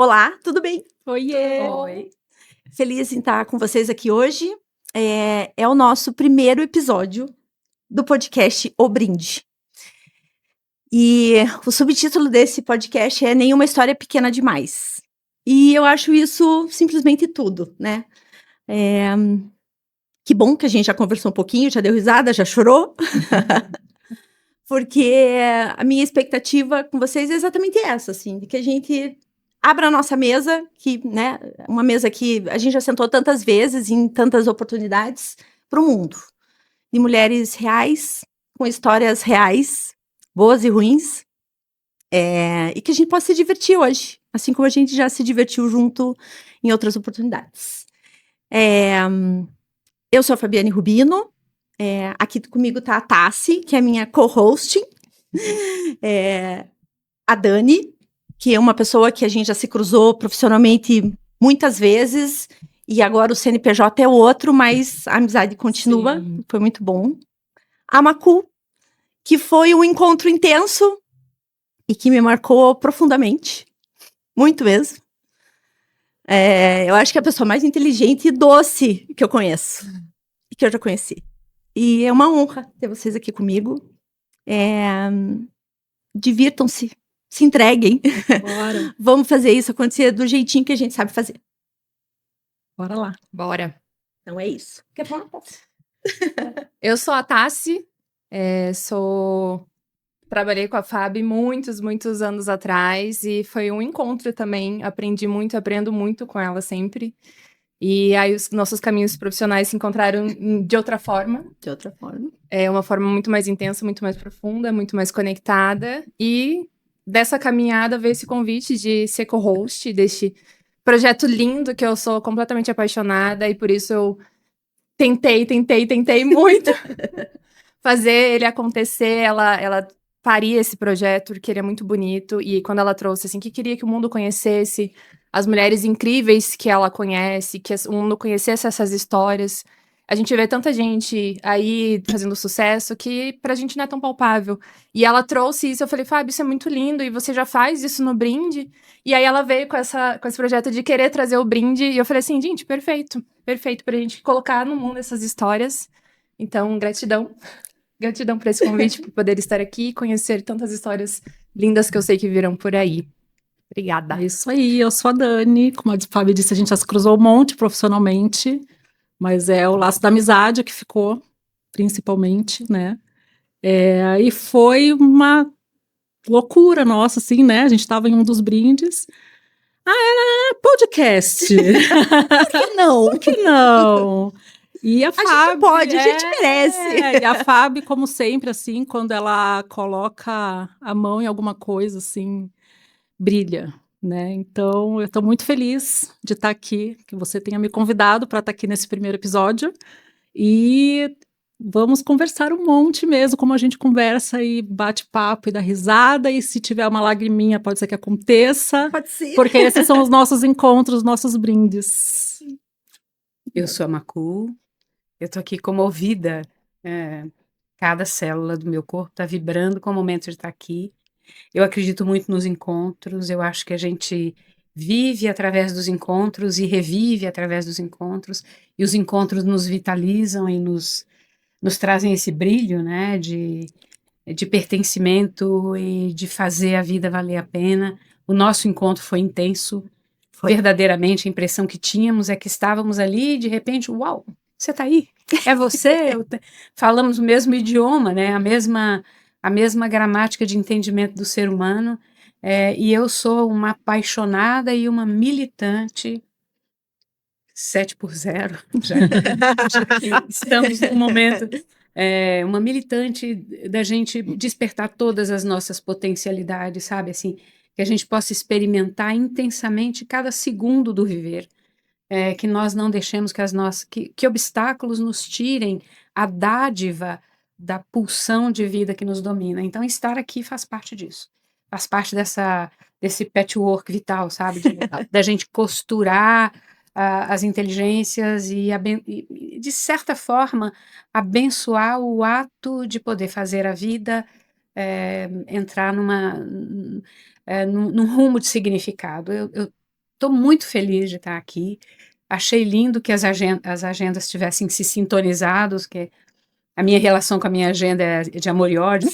Olá, tudo bem? Oiê! Oi. Feliz em estar com vocês aqui hoje. É o nosso primeiro episódio do podcast O Brinde. E o subtítulo desse podcast é Nenhuma História Pequena Demais. E eu acho isso simplesmente tudo, né? Que bom que a gente já conversou um pouquinho, já deu risada, já chorou. Porque a minha expectativa com vocês é exatamente essa, assim, de que a gente abra a nossa mesa, que, né, uma mesa que a gente já sentou tantas vezes, em tantas oportunidades, para o mundo. De mulheres reais, com histórias reais, boas e ruins, e que a gente possa se divertir hoje, assim como a gente já se divertiu junto em outras oportunidades. Eu sou a Fabiane Rubino, aqui comigo está a Tassi, que é a minha co-host, a Dani, que é uma pessoa que a gente já se cruzou profissionalmente muitas vezes, e agora o CNPJ é outro, mas a amizade continua, Sim. foi muito bom. A Macu, que foi um encontro intenso e que me marcou profundamente, muito mesmo. Eu acho que é a pessoa mais inteligente e doce que eu conheço, e que eu já conheci. E é uma honra ter vocês aqui comigo. Divirtam-se, se entreguem. Bora, Vamos fazer isso acontecer do jeitinho que a gente sabe fazer. bora lá. Bora. Então é isso. Quer falar, Tassi? Eu sou a Tassi, trabalhei com a Fabi muitos anos atrás e foi um encontro também, aprendi muito, aprendo muito com ela sempre. E aí os nossos caminhos profissionais se encontraram de outra forma. De outra forma. É uma forma muito mais intensa, muito mais profunda, muito mais conectada. E dessa caminhada veio esse convite de ser co-host deste projeto lindo que eu sou completamente apaixonada e por isso eu tentei muito fazer ele acontecer. Ela faria esse projeto porque ele é muito bonito. E quando ela trouxe, assim, que queria que o mundo conhecesse as mulheres incríveis que ela conhece, que o mundo conhecesse essas histórias. A gente vê tanta gente aí fazendo sucesso que pra gente não é tão palpável. E ela trouxe isso, eu falei, Fábio, isso é muito lindo, e você já faz isso no Brinde? E aí ela veio com esse projeto de querer trazer o Brinde, e eu falei assim, gente, perfeito pra gente colocar no mundo essas histórias. Então, gratidão. Gratidão por esse convite, por poder estar aqui e conhecer tantas histórias lindas que eu sei que virão por aí. Obrigada. É isso aí, eu sou a Dani. Como a Fábio disse, a gente já se cruzou um monte profissionalmente, mas é o laço da amizade que ficou, principalmente, né? E foi uma loucura nossa, assim, né? A gente estava em um dos brindes. Podcast! Por que não? Por que não? E a Fábio, gente pode, a gente merece. E a Fábio, como sempre, assim, quando ela coloca a mão em alguma coisa, assim, brilha, né? Então, eu estou muito feliz de estar aqui, que você tenha me convidado para estar aqui nesse primeiro episódio. E vamos conversar um monte mesmo, como a gente conversa e bate papo e dá risada. E se tiver uma lagriminha, pode ser que aconteça. Pode ser. Porque esses são os nossos encontros, nossos brindes. Eu sou a Macu, eu tô aqui comovida. Cada célula do meu corpo está vibrando com o momento de estar aqui. Eu acredito muito nos encontros, eu acho que a gente vive através dos encontros e revive através dos encontros, e os encontros nos vitalizam e nos trazem esse brilho, né, de pertencimento e de fazer a vida valer a pena. O nosso encontro foi intenso, verdadeiramente a impressão que tínhamos é que estávamos ali e de repente, uau, você está aí, é você, falamos o mesmo idioma, né, a mesma gramática de entendimento do ser humano, e eu sou uma apaixonada e uma militante 7x0, já estamos num momento, uma militante da gente despertar todas as nossas potencialidades, sabe, assim, que a gente possa experimentar intensamente cada segundo do viver, que nós não deixemos que obstáculos nos tirem a dádiva da pulsão de vida que nos domina. Então, estar aqui faz parte disso, faz parte desse patchwork vital, sabe, da gente costurar as inteligências e, de certa forma, abençoar o ato de poder fazer a vida entrar num rumo de significado. Eu Estou muito feliz de estar aqui. Achei lindo que as agendas tivessem se sintonizado, que a minha relação com a minha agenda é de amor e ódio.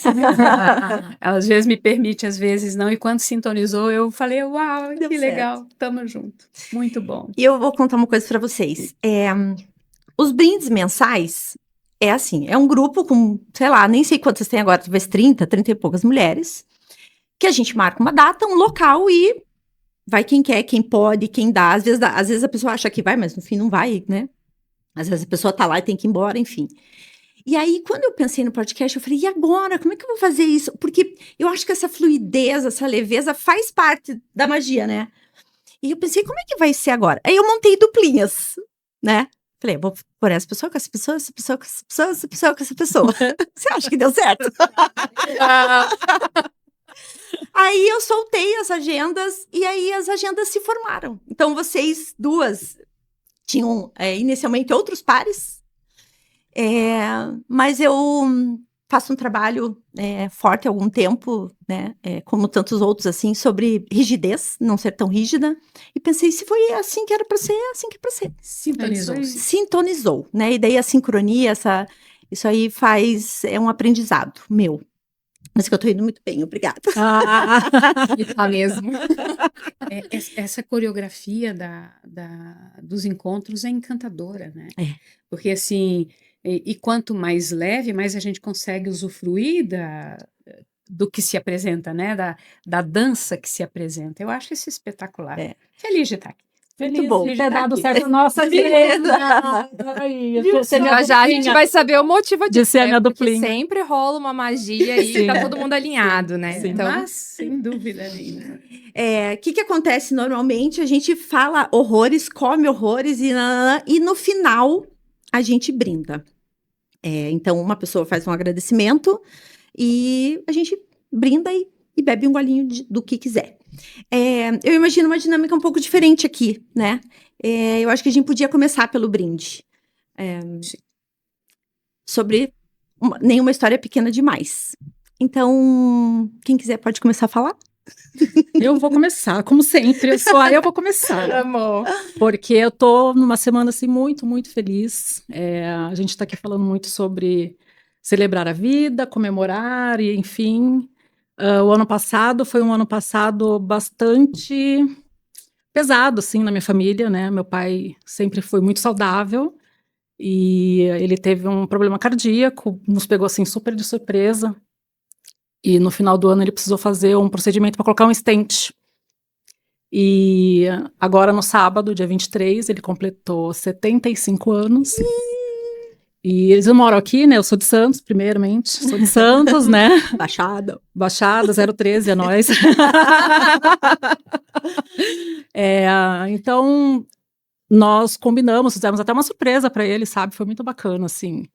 Ela às vezes me permite, às vezes não. E quando sintonizou, eu falei, uau, Deu que certo. legal, tamo junto. Muito bom. E eu vou contar uma coisa para vocês. Os brindes mensais é assim, é um grupo com, sei lá, nem sei quantas tem agora, talvez 30 e poucas mulheres, que a gente marca uma data, um local e vai quem quer, quem pode, quem dá. Às vezes a pessoa acha que vai, mas no fim não vai, né? Às vezes a pessoa tá lá e tem que ir embora, enfim. E aí, quando eu pensei no podcast, eu falei, e agora? Como é que eu vou fazer isso? Porque eu acho que essa fluidez, essa leveza faz parte da magia, né? E eu pensei, como é que vai ser agora? Aí eu montei duplinhas, né? Falei, vou pôr essa pessoa com essa pessoa, essa pessoa com essa pessoa, essa pessoa com essa pessoa. Você acha que deu certo? Aí eu soltei as agendas e aí as agendas se formaram. Então vocês duas tinham inicialmente outros pares, mas eu faço um trabalho forte há algum tempo, né, como tantos outros, assim, sobre rigidez, não ser tão rígida, e pensei, se foi assim que era para ser, é assim que é para ser. Sintonizou-se. Sintonizou, né, e daí a sincronia, isso aí é um aprendizado meu. Mas que eu tô indo muito bem, obrigada. E tá mesmo. Essa coreografia dos encontros é encantadora, né? Porque assim, e quanto mais leve, mais a gente consegue usufruir do que se apresenta, né? Da dança que se apresenta. Eu acho isso espetacular. Feliz de estar aqui. Muito bom. Ter dado certo a nossa agenda. Já a gente vai saber o motivo de ser a minha porque duplinha. sempre rola uma magia e tá todo mundo alinhado, né? Sim. Então, Mas, sem dúvida nenhuma. O que acontece normalmente? A gente fala horrores, come horrores e no final a gente brinda. Então, uma pessoa faz um agradecimento e a gente brinda e bebe um golinho do que quiser. Eu imagino uma dinâmica um pouco diferente aqui, né? Eu acho que a gente podia começar pelo brinde. Sobre nenhuma história pequena demais. Então, quem quiser pode começar a falar? Eu vou começar, como sempre, eu vou começar. amor. Porque eu tô numa semana, assim, muito, muito feliz. A gente tá aqui falando muito sobre celebrar a vida, comemorar, e enfim. O ano passado foi um ano passado bastante pesado, assim, na minha família, né? Meu pai sempre foi muito saudável e ele teve um problema cardíaco, nos pegou, assim, super de surpresa. E no final do ano ele precisou fazer um procedimento para colocar um stent. E agora no sábado, dia 23, ele completou 75 anos. E eles não moram aqui, né? Eu sou de Santos, primeiramente. Sou de Santos, né? Baixada 013, é nóis. Então, nós combinamos, fizemos até uma surpresa para ele, sabe? Foi muito bacana, assim.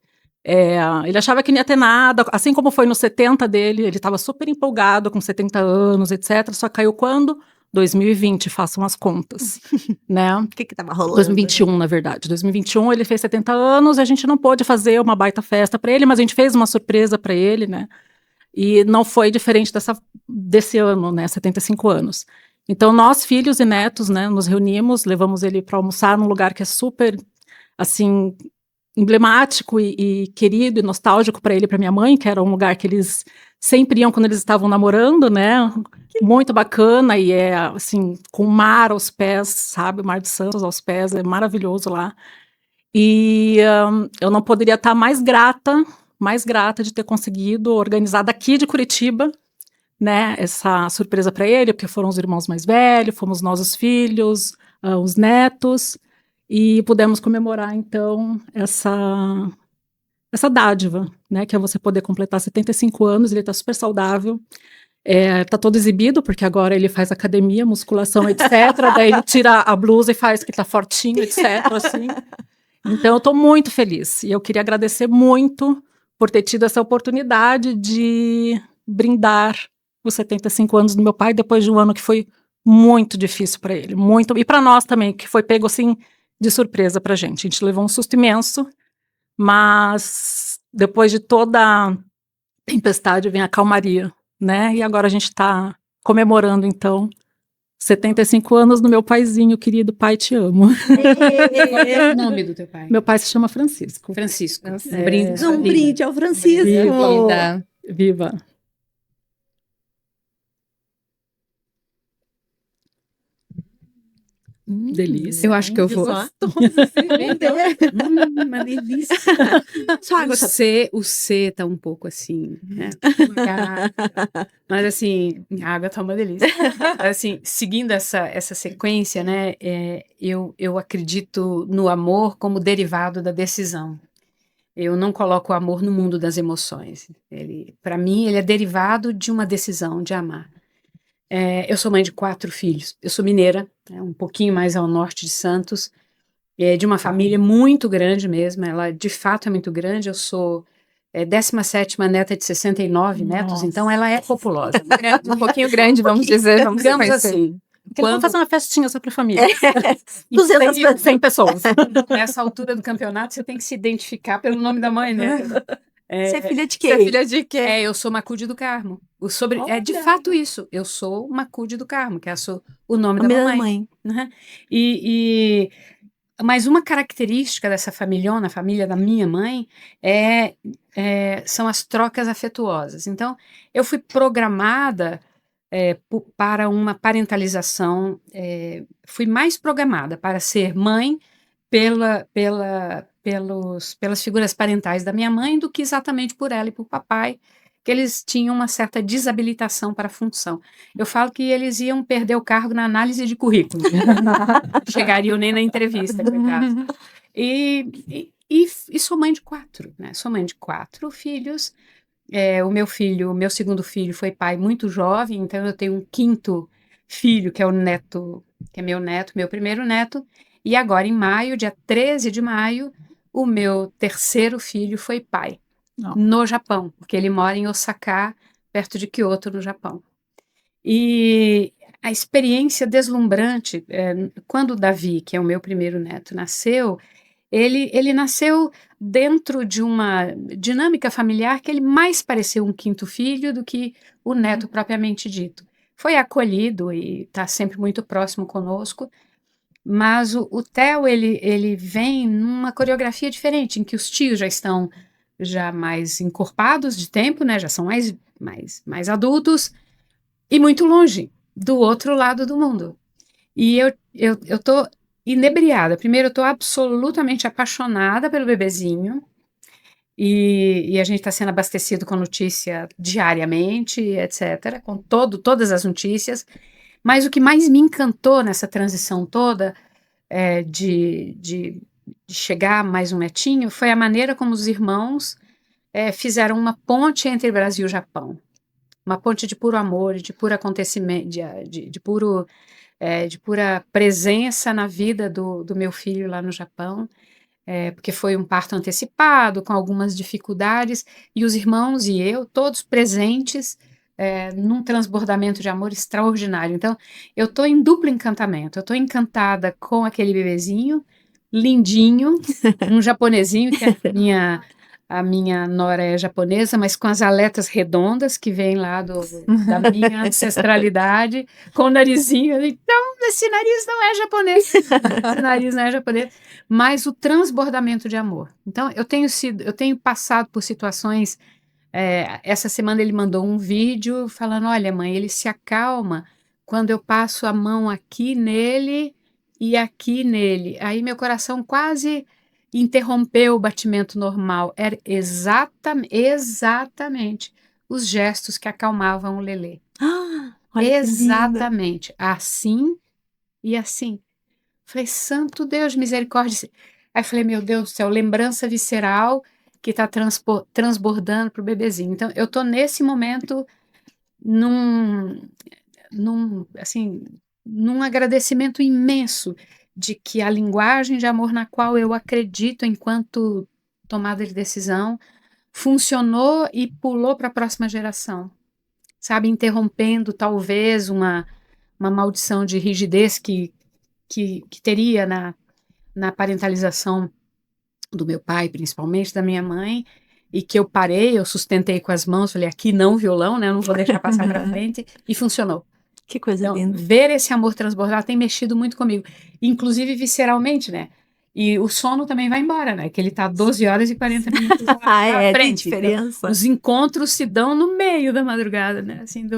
Ele achava que não ia ter nada, assim como foi no 70 dele, ele estava super empolgado com 70 anos, etc. Só caiu quando? 2020, façam as contas, né? O que tava rolando? 2021, na verdade. 2021 ele fez 70 anos e a gente não pôde fazer uma baita festa para ele, mas a gente fez uma surpresa para ele, né? E não foi diferente desse ano, né? 75 anos. Então, nós, filhos e netos, né, nos reunimos, levamos ele para almoçar num lugar que é super, assim, emblemático e querido e nostálgico para ele e para minha mãe, que era um lugar que eles sempre iam quando eles estavam namorando, né? Muito bacana e assim, com o mar aos pés, sabe? O Mar de Santos aos pés, é maravilhoso lá. E eu não poderia estar mais grata de ter conseguido organizar daqui de Curitiba, né? Essa surpresa para ele, porque foram os irmãos mais velhos, fomos nós os filhos, os netos. E pudemos comemorar, então, essa dádiva, né, que é você poder completar 75 anos, ele está super saudável, tá todo exibido, porque agora ele faz academia, musculação, etc, daí ele tira a blusa e faz que tá fortinho, etc, assim. Então, eu estou muito feliz, e eu queria agradecer muito por ter tido essa oportunidade de brindar os 75 anos do meu pai, depois de um ano que foi muito difícil para ele, muito, e para nós também, que foi pego, assim, de surpresa pra gente. A gente levou um susto imenso, mas depois de toda tempestade vem a calmaria, né? E agora a gente está comemorando, então, 75 anos no meu paizinho, querido pai, te amo. Qual é o nome do teu pai? Meu pai se chama Francisco. Francisco. Francisco. Um brinde. Um brinde ao Francisco. Vida. Viva. Delícia. Eu acho que eu vou. Só. Uma delícia. Só água. O C tá um pouco assim, né? Mas assim, a água tá uma delícia. Mas, assim, seguindo essa sequência, né? Eu acredito no amor como derivado da decisão. Eu não coloco o amor no mundo das emoções. Para mim, ele é derivado de uma decisão de amar. Eu sou mãe de 4 filhos. Eu sou mineira, um pouquinho mais ao norte de Santos, de uma família muito grande mesmo. Ela, de fato, é muito grande. Eu sou 17ª neta de 69 netos, Nossa. então ela é populosa. Um pouquinho grande, vamos dizer. Vamos Digamos conhecer. assim. Vamos fazer uma festinha só para a família. 200 pessoas. 100 pessoas. Nessa altura do campeonato, você tem que se identificar pelo nome da mãe, né? Você é filha de Você é quem? filha de quê? Eu sou Macude do Carmo. É de Olha. fato isso. Eu sou Macude do Carmo, que é o nome A da minha mamãe. mãe. Né? Mas uma característica dessa família da minha mãe, são as trocas afetuosas. Então, eu fui programada para uma parentalização, fui mais programada para ser mãe pelas figuras parentais da minha mãe do que exatamente por ela e por papai, que eles tinham uma certa desabilitação para a função. Eu falo que eles iam perder o cargo na análise de currículo. Chegariam nem na entrevista, coitado. E sou mãe de 4, né? Sou mãe de 4 filhos. O meu segundo filho foi pai muito jovem, então eu tenho um 5º filho, que é o neto, que é meu neto, meu primeiro neto. E agora, em maio, dia 13 de maio, o meu 3º filho foi pai. No Japão, porque ele mora em Osaka, perto de Kyoto, no Japão. E a experiência deslumbrante, quando o Davi, que é o meu primeiro neto, nasceu, ele nasceu dentro de uma dinâmica familiar que ele mais pareceu um 5º filho do que o neto propriamente dito. Foi acolhido e está sempre muito próximo conosco, mas o Theo, ele vem numa coreografia diferente, em que os tios já estão mais encorpados de tempo, né? Já são mais adultos e muito longe, do outro lado do mundo. E eu tô inebriada. Primeiro, eu tô absolutamente apaixonada pelo bebezinho e a gente está sendo abastecido com notícia diariamente, etc., com todas as notícias. Mas o que mais me encantou nessa transição toda de chegar mais um netinho foi a maneira como os irmãos fizeram uma ponte entre Brasil e Japão. Uma ponte de puro amor, de puro acontecimento, de pura presença na vida do meu filho lá no Japão, porque foi um parto antecipado, com algumas dificuldades, e os irmãos e eu, todos presentes, num transbordamento de amor extraordinário. Então, eu estou em duplo encantamento. Eu estou encantada com aquele bebezinho, lindinho, um japonesinho, que a minha nora é japonesa, mas com as aletas redondas que vem lá da minha ancestralidade, com o narizinho. Então, esse nariz não é japonês. Esse nariz não é japonês. Mas o transbordamento de amor. Então, eu tenho passado por situações. Essa semana ele mandou um vídeo falando: olha, mãe, ele se acalma quando eu passo a mão aqui nele e aqui nele. Aí meu coração quase interrompeu o batimento normal. Era exatamente os gestos que acalmavam o Lelê. Olha que linda. Exatamente. Assim e assim. Falei, santo Deus, misericórdia. Aí falei, meu Deus do céu, lembrança visceral que está transbordando para o bebezinho. Então, eu estou nesse momento num agradecimento imenso de que a linguagem de amor na qual eu acredito enquanto tomada de decisão funcionou e pulou para a próxima geração, sabe, interrompendo talvez uma maldição de rigidez que teria na parentalização do meu pai, principalmente da minha mãe, e que eu sustentei com as mãos, falei, aqui não violão, né, eu não vou deixar passar para frente, e funcionou. Que coisa Então, linda. ver esse amor transbordar tem mexido muito comigo, inclusive visceralmente, né? E o sono também vai embora, né? Que ele tá 12 horas e 40 minutos lá Ah, na tem frente. Então, diferença. os encontros se dão no meio da madrugada, né? Assim,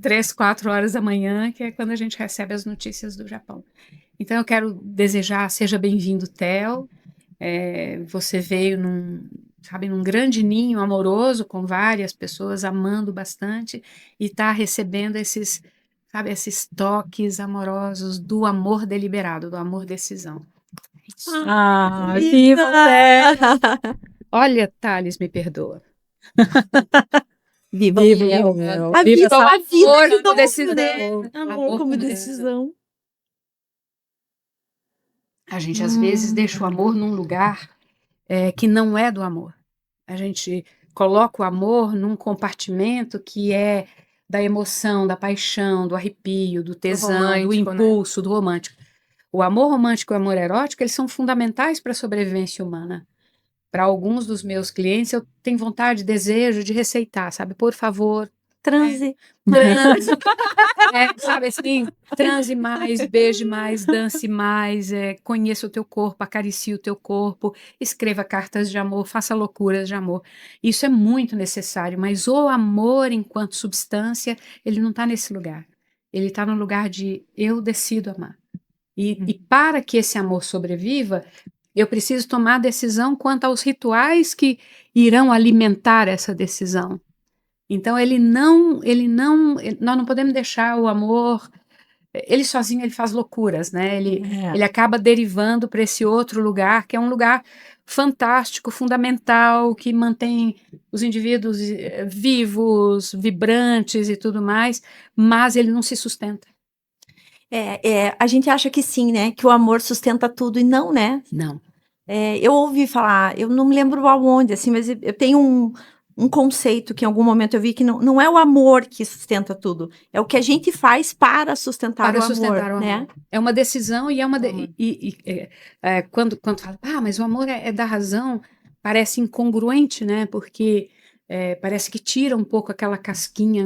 3, 4 horas da manhã, que é quando a gente recebe as notícias do Japão. Então, eu quero desejar, seja bem-vindo, Theo. Você veio num grande ninho amoroso, com várias pessoas amando bastante, e está recebendo esses toques amorosos do amor deliberado, do amor decisão. É isso. Ah, Viva! viva o Theo! Olha, Thales, me perdoa. Viva Viva o o Theo. Theo! A Viva vida, essa a vida amor que como dá, decisão. né? Amor Amor como como decisão. A gente, às vezes, deixa o amor num lugar que não é do amor. A gente coloca o amor num compartimento que é da emoção, da paixão, do arrepio, do tesão, do romântico, né? impulso, do romântico. O amor romântico e o amor erótico, eles são fundamentais para a sobrevivência humana. Para alguns dos meus clientes, eu tenho vontade, desejo de receitar, sabe? Por favor, Transe. transe. Sabe assim, transe mais, beije mais, dance mais, conheça o teu corpo, acaricie o teu corpo, escreva cartas de amor, faça loucuras de amor. Isso é muito necessário, mas o amor enquanto substância, ele não está nesse lugar. Ele está no lugar de eu decido amar. E para que esse amor sobreviva, eu preciso tomar decisão quanto aos rituais que irão alimentar essa decisão. Então nós não podemos deixar o amor, ele sozinho ele faz loucuras, né? Ele acaba derivando para esse outro lugar, que é um lugar fantástico, fundamental, que mantém os indivíduos vivos, vibrantes e tudo mais, mas ele não se sustenta. A gente acha que sim, né? Que o amor sustenta tudo e não, né? Não. Eu ouvi falar, eu não me lembro aonde, assim, mas eu tenho um conceito que em algum momento eu vi que não é o amor que sustenta tudo, é o que a gente faz para sustentar Para o sustentar amor, o né? amor. É uma decisão e é uma. Quando fala, mas o amor é da razão, parece incongruente, né? Porque parece que tira um pouco aquela casquinha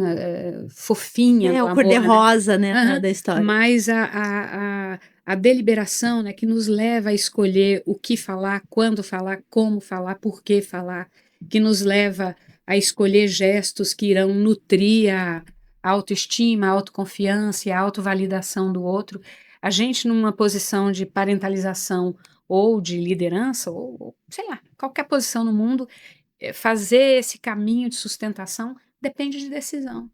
fofinha do O amor, cor-de-rosa, né, Aham. da história. Mas a deliberação, né, que nos leva a escolher o que falar, quando falar, como falar, por que falar, que nos leva a escolher gestos que irão nutrir a autoestima, a autoconfiança e a autovalidação do outro. A gente, numa posição de parentalização ou de liderança, ou sei lá, qualquer posição no mundo, fazer esse caminho de sustentação depende de decisão.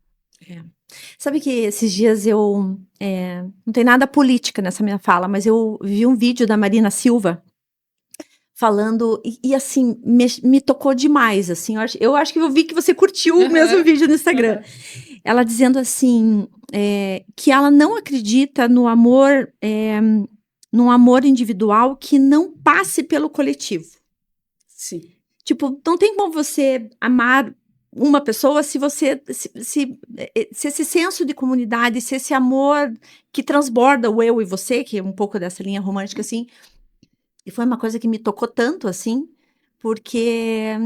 Sabe que esses dias não tem nada política nessa minha fala, mas eu vi um vídeo da Marina Silva falando, e assim, me tocou demais, assim, eu acho que eu vi que você curtiu o mesmo vídeo no Instagram. Ela dizendo assim, que ela não acredita no amor, num amor individual que não passe pelo coletivo. Sim. Tipo, não tem como você amar uma pessoa se esse senso de comunidade, se esse amor que transborda o eu e você, que é um pouco dessa linha romântica, assim, e foi uma coisa que me tocou tanto, assim, porque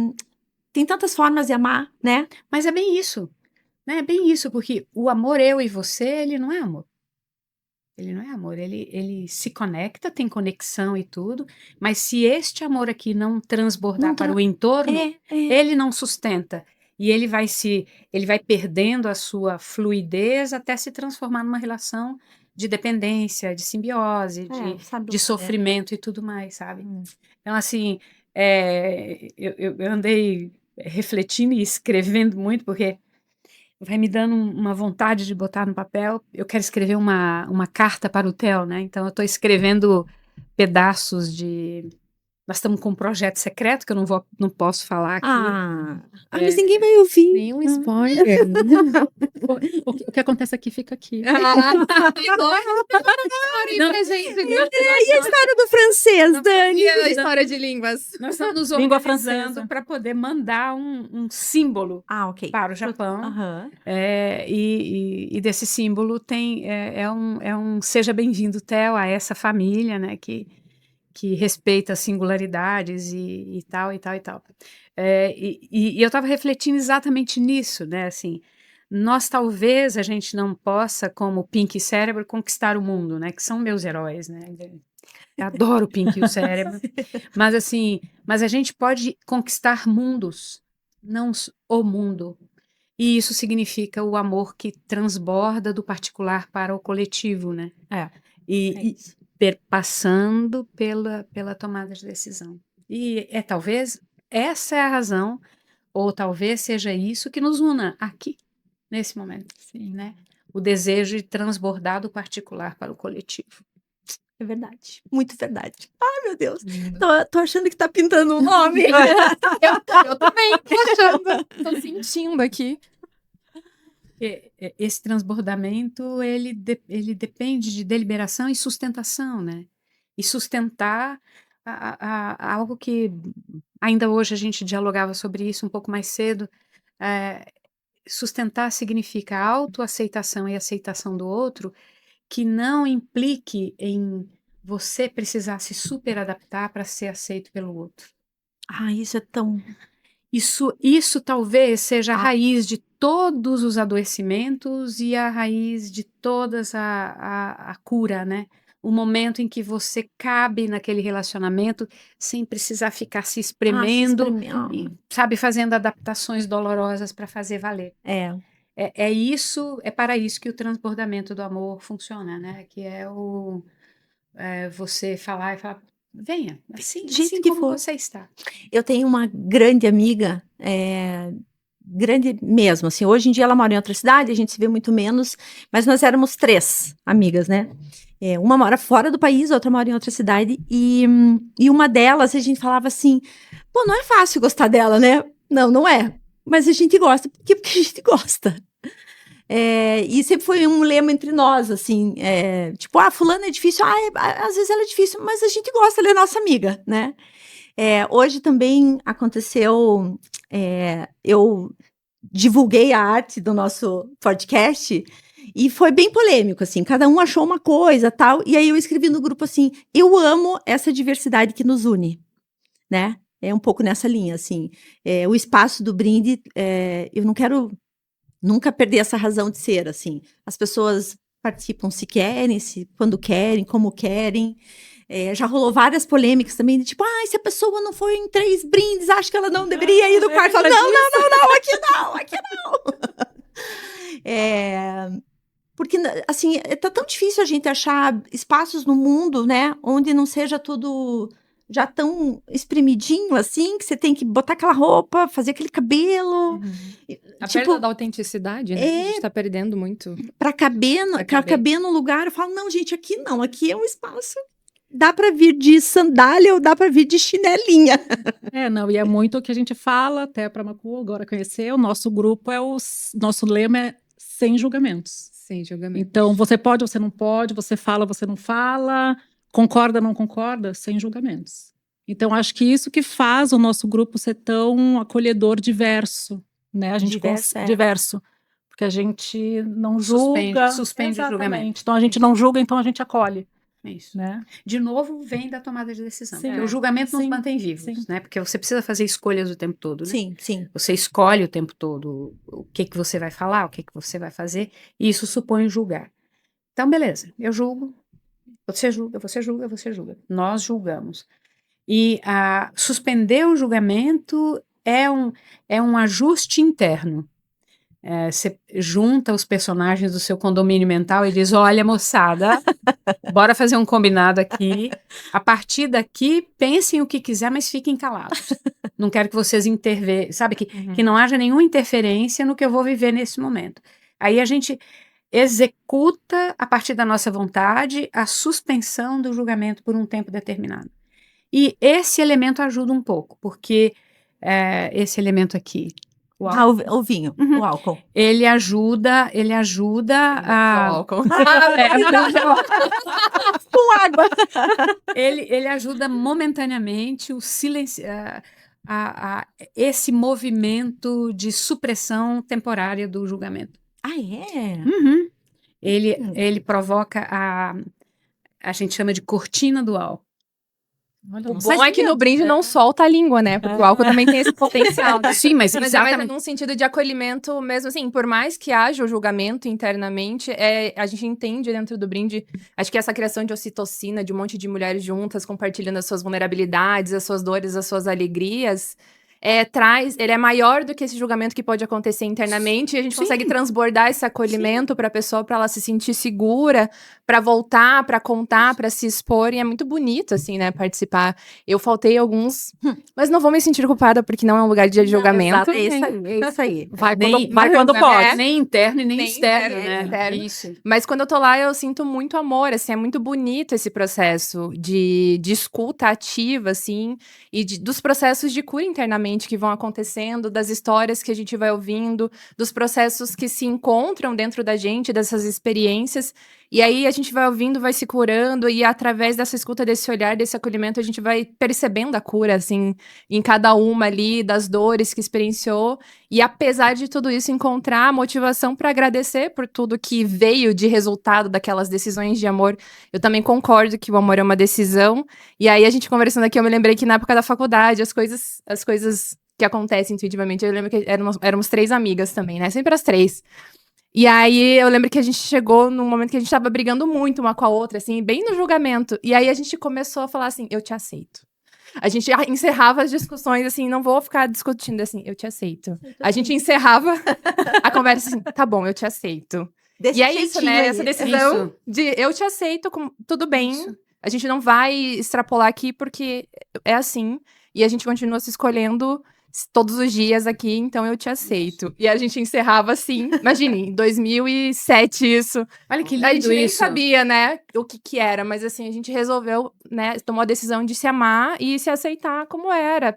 tem tantas formas de amar, né? Mas é bem isso, né? É bem isso, porque o amor eu e você, ele não é amor. Ele não é amor, ele se conecta, tem conexão e tudo, mas se este amor aqui não transbordar para o entorno, ele não sustenta. E ele vai perdendo a sua fluidez até se transformar numa relação de dependência, de simbiose, de sofrimento e tudo mais, sabe? Então, assim, eu andei refletindo e escrevendo muito, porque vai me dando uma vontade de botar no papel. Eu quero escrever uma carta para o Theo, né? Então, eu estou escrevendo pedaços de. Nós estamos com um projeto secreto que eu não posso falar aqui. Mas ninguém vai ouvir. Nenhum spoiler. O que acontece aqui fica aqui. E a história do francês, Dani? E a história de línguas. Nós estamos nos Língua organizando francesa. para poder mandar um símbolo Ok. para o Japão. Aham. E desse símbolo é um seja bem-vindo, Theo, a essa família, né, que respeita as singularidades e tal, e tal, e tal. E eu estava refletindo exatamente nisso, né, assim, nós talvez a gente não possa, como Pink e Cérebro, conquistar o mundo, né? Que são meus heróis, né? Eu adoro o Pink e o Cérebro. Mas assim, mas a gente pode conquistar mundos, não o mundo. E isso significa o amor que transborda do particular para o coletivo, né? E passando pela tomada de decisão. E talvez essa é a razão, ou talvez seja isso que nos una aqui, nesse momento, né? O desejo de transbordar do particular para o coletivo. É verdade, muito verdade. Ai, meu Deus, tô achando que tá pintando um nome. Eu também tô achando, tô sentindo aqui. Esse transbordamento, ele depende de deliberação e sustentação, né? E sustentar algo que ainda hoje a gente dialogava sobre isso um pouco mais cedo. Sustentar significa autoaceitação e aceitação do outro, que não implique em você precisar se superadaptar para ser aceito pelo outro. Isso é tão... Isso talvez seja a raiz de todos os adoecimentos e a raiz de todas a cura, né? O momento em que você cabe naquele relacionamento sem precisar ficar se espremendo, e, sabe, fazendo adaptações dolorosas para fazer valer. É isso, é para isso que o transbordamento do amor funciona, né? Que é você falar e falar, venha, assim que como for. você está. Eu tenho uma grande amiga, grande mesmo, assim, hoje em dia ela mora em outra cidade, a gente se vê muito menos, mas nós éramos 3 amigas, né? Uma mora fora do país, a outra mora em outra cidade, e uma delas a gente falava assim, pô, não é fácil gostar dela, né? Não é, mas a gente gosta, porque a gente gosta. E sempre foi um lema entre nós, assim, tipo, fulana é difícil, às vezes ela é difícil, mas a gente gosta, ela é nossa amiga, né? Hoje também aconteceu, eu divulguei a arte do nosso podcast e foi bem polêmico, assim, cada um achou uma coisa, tal, e aí eu escrevi no grupo assim, eu amo essa diversidade que nos une, né? É um pouco nessa linha, assim, o espaço do brinde, eu não quero nunca perder essa razão de ser, assim, as pessoas participam se querem, quando querem, como querem. Já rolou várias polêmicas também, de tipo, se a pessoa não foi em 3 brindes, acho que ela não deveria ir no quarto. Falo, não, aqui não. Porque, assim, tá tão difícil a gente achar espaços no mundo, né, onde não seja tudo já tão espremidinho, assim, que você tem que botar aquela roupa, fazer aquele cabelo. A perda da autenticidade, né? A gente tá perdendo muito. Pra caber no lugar, eu falo, não, gente, aqui não, aqui é um espaço... Dá para vir de sandália ou dá para vir de chinelinha. E é muito o que a gente fala, até para a Macu agora conhecer, o nosso grupo nosso lema é sem julgamentos. Sem julgamentos. Então, você pode, você não pode, você fala, você não fala, concorda, não concorda, sem julgamentos. Então, acho que isso que faz o nosso grupo ser tão acolhedor, diverso, né? A gente diverso. Porque a gente não julga. Suspende o julgamento. Então, a gente não julga, então a gente acolhe. Isso. Né? De novo, vem da tomada de decisão. Sim, o julgamento nos mantém vivos, né? Porque você precisa fazer escolhas o tempo todo, né? Sim. Você escolhe o tempo todo o que você vai falar, o que você vai fazer, e isso supõe julgar. Então, beleza, eu julgo, você julga. Nós julgamos. E suspender o julgamento é um ajuste interno. Você junta os personagens do seu condomínio mental e diz, olha, moçada, bora fazer um combinado aqui. A partir daqui, pensem o que quiser, mas fiquem calados. Não quero que vocês intervenham, sabe? Que não haja nenhuma interferência no que eu vou viver nesse momento. Aí a gente executa, a partir da nossa vontade, a suspensão do julgamento por um tempo determinado. E esse elemento ajuda um pouco, porque esse elemento aqui, o vinho, o álcool. Ele ajuda a... O álcool. Com água. Ele ajuda momentaneamente o silêncio, esse movimento de supressão temporária do julgamento. É? Ele provoca a gente chama de cortina do álcool. Olha, O não bom é que sabia. no brinde não solta a língua, né? Porque o álcool também tem esse potencial, né? Sim, mas Mas é exatamente. num sentido de acolhimento mesmo, assim, por mais que haja o julgamento internamente, a gente entende dentro do brinde, acho que essa criação de ocitocina, de um monte de mulheres juntas, compartilhando as suas vulnerabilidades, as suas dores, as suas alegrias, ele é maior do que esse julgamento que pode acontecer internamente, e a gente consegue transbordar esse acolhimento para a pessoa, para ela se sentir segura, para voltar, para contar, para se expor, e é muito bonito, assim, né, participar. Eu faltei alguns, mas não vou me sentir culpada, porque não é um lugar de julgamento. É isso aí, é isso aí. Vai Nem- quando, vai quando né? pode. Nem interno e nem Nem externo, interno, né? externo. Isso. Mas quando eu tô lá, eu sinto muito amor, assim, é muito bonito esse processo de escuta ativa, assim, e dos processos de cura internamente que vão acontecendo, das histórias que a gente vai ouvindo, dos processos que se encontram dentro da gente, dessas experiências, e aí a gente vai ouvindo, vai se curando, e através dessa escuta, desse olhar, desse acolhimento, a gente vai percebendo a cura, assim, em cada uma ali, das dores que experienciou, e apesar de tudo isso, encontrar a motivação para agradecer por tudo que veio de resultado daquelas decisões de amor. Eu também concordo que o amor é uma decisão. E aí, a gente conversando aqui, eu me lembrei que na época da faculdade, as coisas que acontecem intuitivamente, eu lembro que éramos 3 amigas também, né? Sempre as 3. E aí, eu lembro que a gente chegou num momento que a gente tava brigando muito uma com a outra, assim, bem no julgamento. E aí, a gente começou a falar assim, eu te aceito. A gente encerrava as discussões, assim, não vou ficar discutindo, assim, eu te aceito. A gente encerrava a conversa assim, tá bom, eu te aceito. Desse E é isso, jeitinho né? aí. Essa decisão Isso. de eu te aceito, tudo bem. Isso. A gente não vai extrapolar aqui porque é assim. E a gente continua se escolhendo todos os dias aqui, então eu te aceito. E a gente encerrava assim, imagine, em 2007 isso. Olha que A gente lindo nem isso. sabia, né, o que era, mas assim, a gente resolveu, né, tomou a decisão de se amar e se aceitar como era,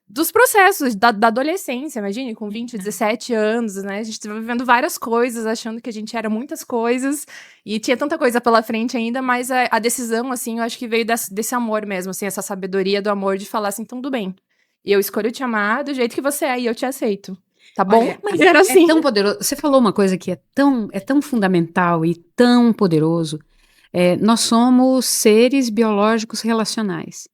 dos processos da adolescência, imagine, com 20, 17 anos, né, a gente estava vivendo várias coisas, achando que a gente era muitas coisas, e tinha tanta coisa pela frente ainda, mas a decisão, assim, eu acho que veio desse amor mesmo, assim, essa sabedoria do amor de falar assim, tudo bem, eu escolho te amar do jeito que você é, e eu te aceito. Tá bom? Olha, Mas era assim. é tão poderoso. Você falou uma coisa que é tão fundamental e tão poderoso. Nós somos seres biológicos relacionais.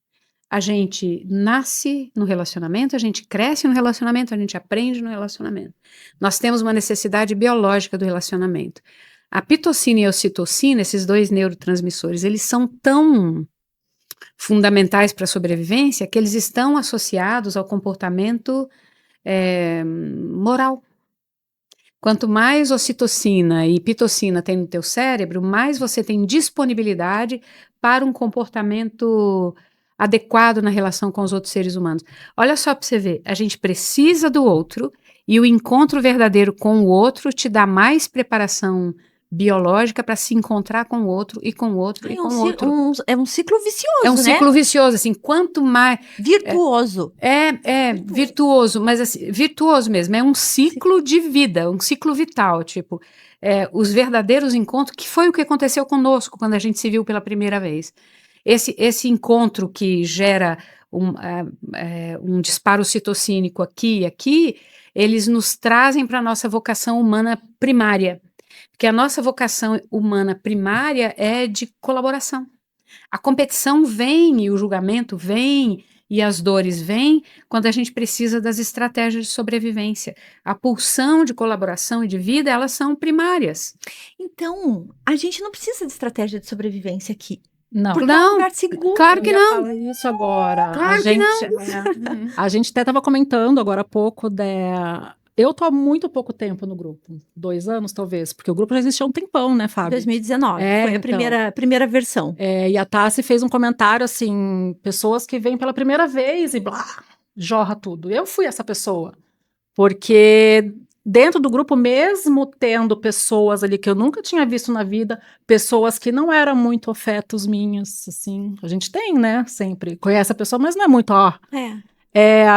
A gente nasce no relacionamento, a gente cresce no relacionamento, a gente aprende no relacionamento. Nós temos uma necessidade biológica do relacionamento. A pitocina e a ocitocina, esses 2 neurotransmissores, eles são tão fundamentais para a sobrevivência que eles estão associados ao comportamento moral. Quanto mais ocitocina e pitocina tem no teu cérebro, mais você tem disponibilidade para um comportamento adequado na relação com os outros seres humanos. Olha só para você ver, a gente precisa do outro e o encontro verdadeiro com o outro te dá mais preparação biológica para se encontrar com o outro e com o outro e com o outro. É um ciclo vicioso, É um né? ciclo vicioso, assim, quanto mais... Virtuoso. É virtuoso, mas assim, virtuoso mesmo, é um ciclo de vida, um ciclo vital, tipo, os verdadeiros encontros, que foi o que aconteceu conosco quando a gente se viu pela primeira vez. Esse encontro que gera um disparo citocínico aqui e aqui, eles nos trazem para a nossa vocação humana primária, porque a nossa vocação humana primária é de colaboração. A competição vem e o julgamento vem e as dores vêm quando a gente precisa das estratégias de sobrevivência. A pulsão de colaboração e de vida, elas são primárias. Então, a gente não precisa de estratégia de sobrevivência aqui. Não. Porque é um lugar seguro. Claro que Eu ia não. falar isso agora. Claro que A gente até estava comentando agora há pouco eu tô há muito pouco tempo no grupo, 2 anos talvez, porque o grupo já existia há um tempão, né, Fábio? 2019, foi a então. primeira versão. E a Tassi fez um comentário assim, pessoas que vêm pela primeira vez e blá, jorra tudo. Eu fui essa pessoa, porque dentro do grupo, mesmo tendo pessoas ali que eu nunca tinha visto na vida, pessoas que não eram muito afetos minhos, assim, a gente tem, né, sempre, conhece a pessoa, mas não é muito, a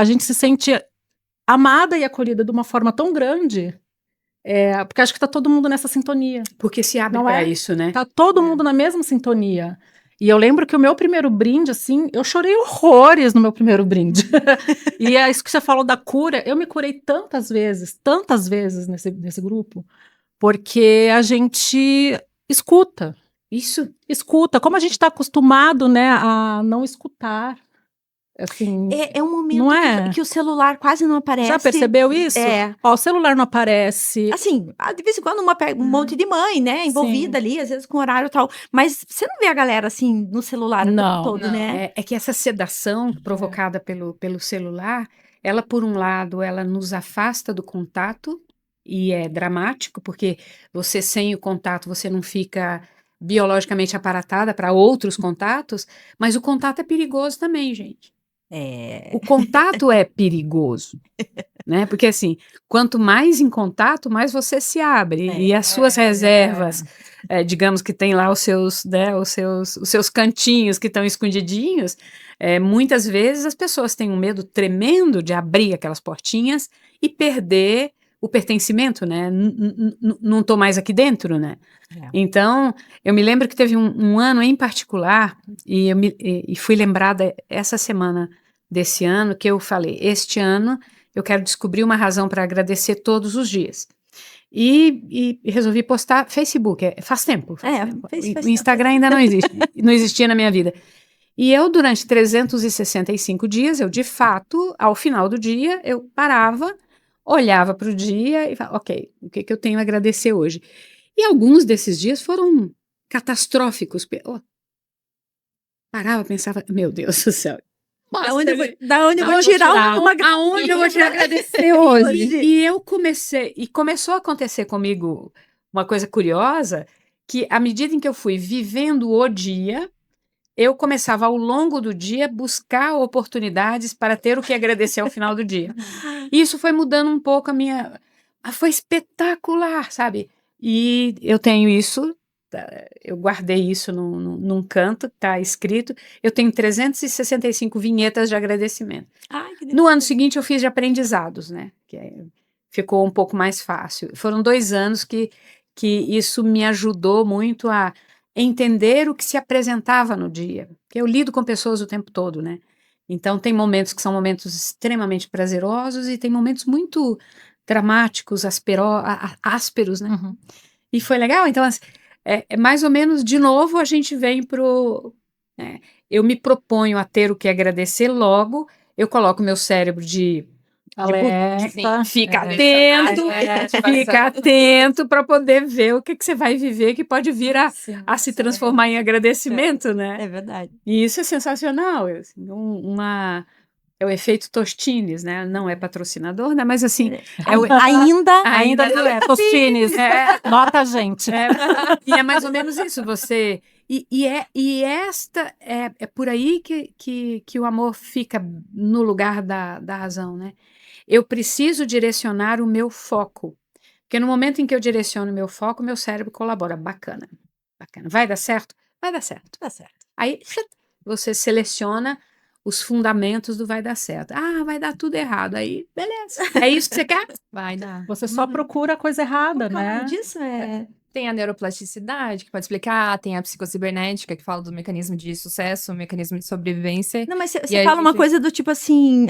gente se sente amada e acolhida de uma forma tão grande, porque acho que tá todo mundo nessa sintonia. Porque se abre Não para é? isso, né? Tá todo mundo na mesma sintonia. E eu lembro que o meu primeiro brinde, assim, eu chorei horrores no meu primeiro brinde. E é isso que você falou da cura, eu me curei tantas vezes nesse grupo, porque a gente escuta. Isso. Escuta, como a gente está acostumado, né, a não escutar. Assim, É um momento não é? que o celular quase não aparece. Já percebeu isso? É. Ó, o celular não aparece. Assim, de vez em quando um monte de mãe, né, envolvida ali, às vezes com horário e tal. Mas você não vê a galera assim no celular o tempo Não, todo, não. né? É que essa sedação provocada pelo celular, ela, por um lado, ela nos afasta do contato, e é dramático, porque você sem o contato, você não fica biologicamente aparatada para outros contatos, mas o contato é perigoso também, gente. É. O contato é perigoso, né? Porque assim, quanto mais em contato, mais você se abre e as suas reservas, digamos que tem lá os seus, né, os seus cantinhos que estão escondidinhos. Muitas vezes as pessoas têm um medo tremendo de abrir aquelas portinhas e perder o pertencimento, né? Não estou mais aqui dentro, né? Então, eu me lembro que teve um ano em particular, e fui lembrada essa semana desse ano, que eu falei, este ano eu quero descobrir uma razão para agradecer todos os dias. E resolvi postar Facebook, faz tempo. O Instagram ainda não existe, não existia na minha vida. E eu, durante 365 dias, eu de fato, ao final do dia, eu parava, olhava para o dia e falava, ok, o que eu tenho a agradecer hoje? E alguns desses dias foram catastróficos. Parava, pensava, meu Deus do céu. Da onde eu vou tirar aonde eu vou te agradecer hoje? E começou a acontecer comigo uma coisa curiosa, que à medida em que eu fui vivendo o dia, eu começava ao longo do dia buscar oportunidades para ter o que agradecer ao final do dia. E isso foi mudando um pouco a minha... Foi espetacular, sabe? E eu tenho isso, eu guardei isso num canto, tá escrito. Eu tenho 365 vinhetas de agradecimento. Ai, que No ano seguinte eu fiz de aprendizados, né? Ficou um pouco mais fácil. Foram 2 anos que isso me ajudou muito a entender o que se apresentava no dia. Porque eu lido com pessoas o tempo todo, né? Então tem momentos que são momentos extremamente prazerosos e tem momentos muito dramáticos, ásperos, né? Uhum. E foi legal. Então, mais ou menos, de novo, a gente vem eu me proponho a ter o que agradecer, logo eu coloco meu cérebro de Alerta. fica ativação. atento para poder ver o que você vai viver que pode vir a se transformar em agradecimento, né? É verdade. E isso é sensacional. Assim, é o efeito Tostines, né? Não é patrocinador, né? Mas assim, Ainda não é. Tostines. Nota a gente. E é mais ou menos isso. Você esta é por aí que o amor fica no lugar da razão, né? Eu preciso direcionar o meu foco, porque no momento em que eu direciono o meu foco, meu cérebro colabora. Bacana. Vai dar certo? Vai dar certo. Tá certo. Aí você seleciona os fundamentos do vai dar certo. Ah, vai dar tudo errado. Aí, beleza. É isso que você quer? Vai dar. Você só procura a coisa errada, Qual que é o né? nome disso? Tem a neuroplasticidade, que pode explicar, tem a psicocibernética, que fala do mecanismo de sucesso, o mecanismo de sobrevivência. Não, mas E você aí, fala uma gente- coisa do tipo assim,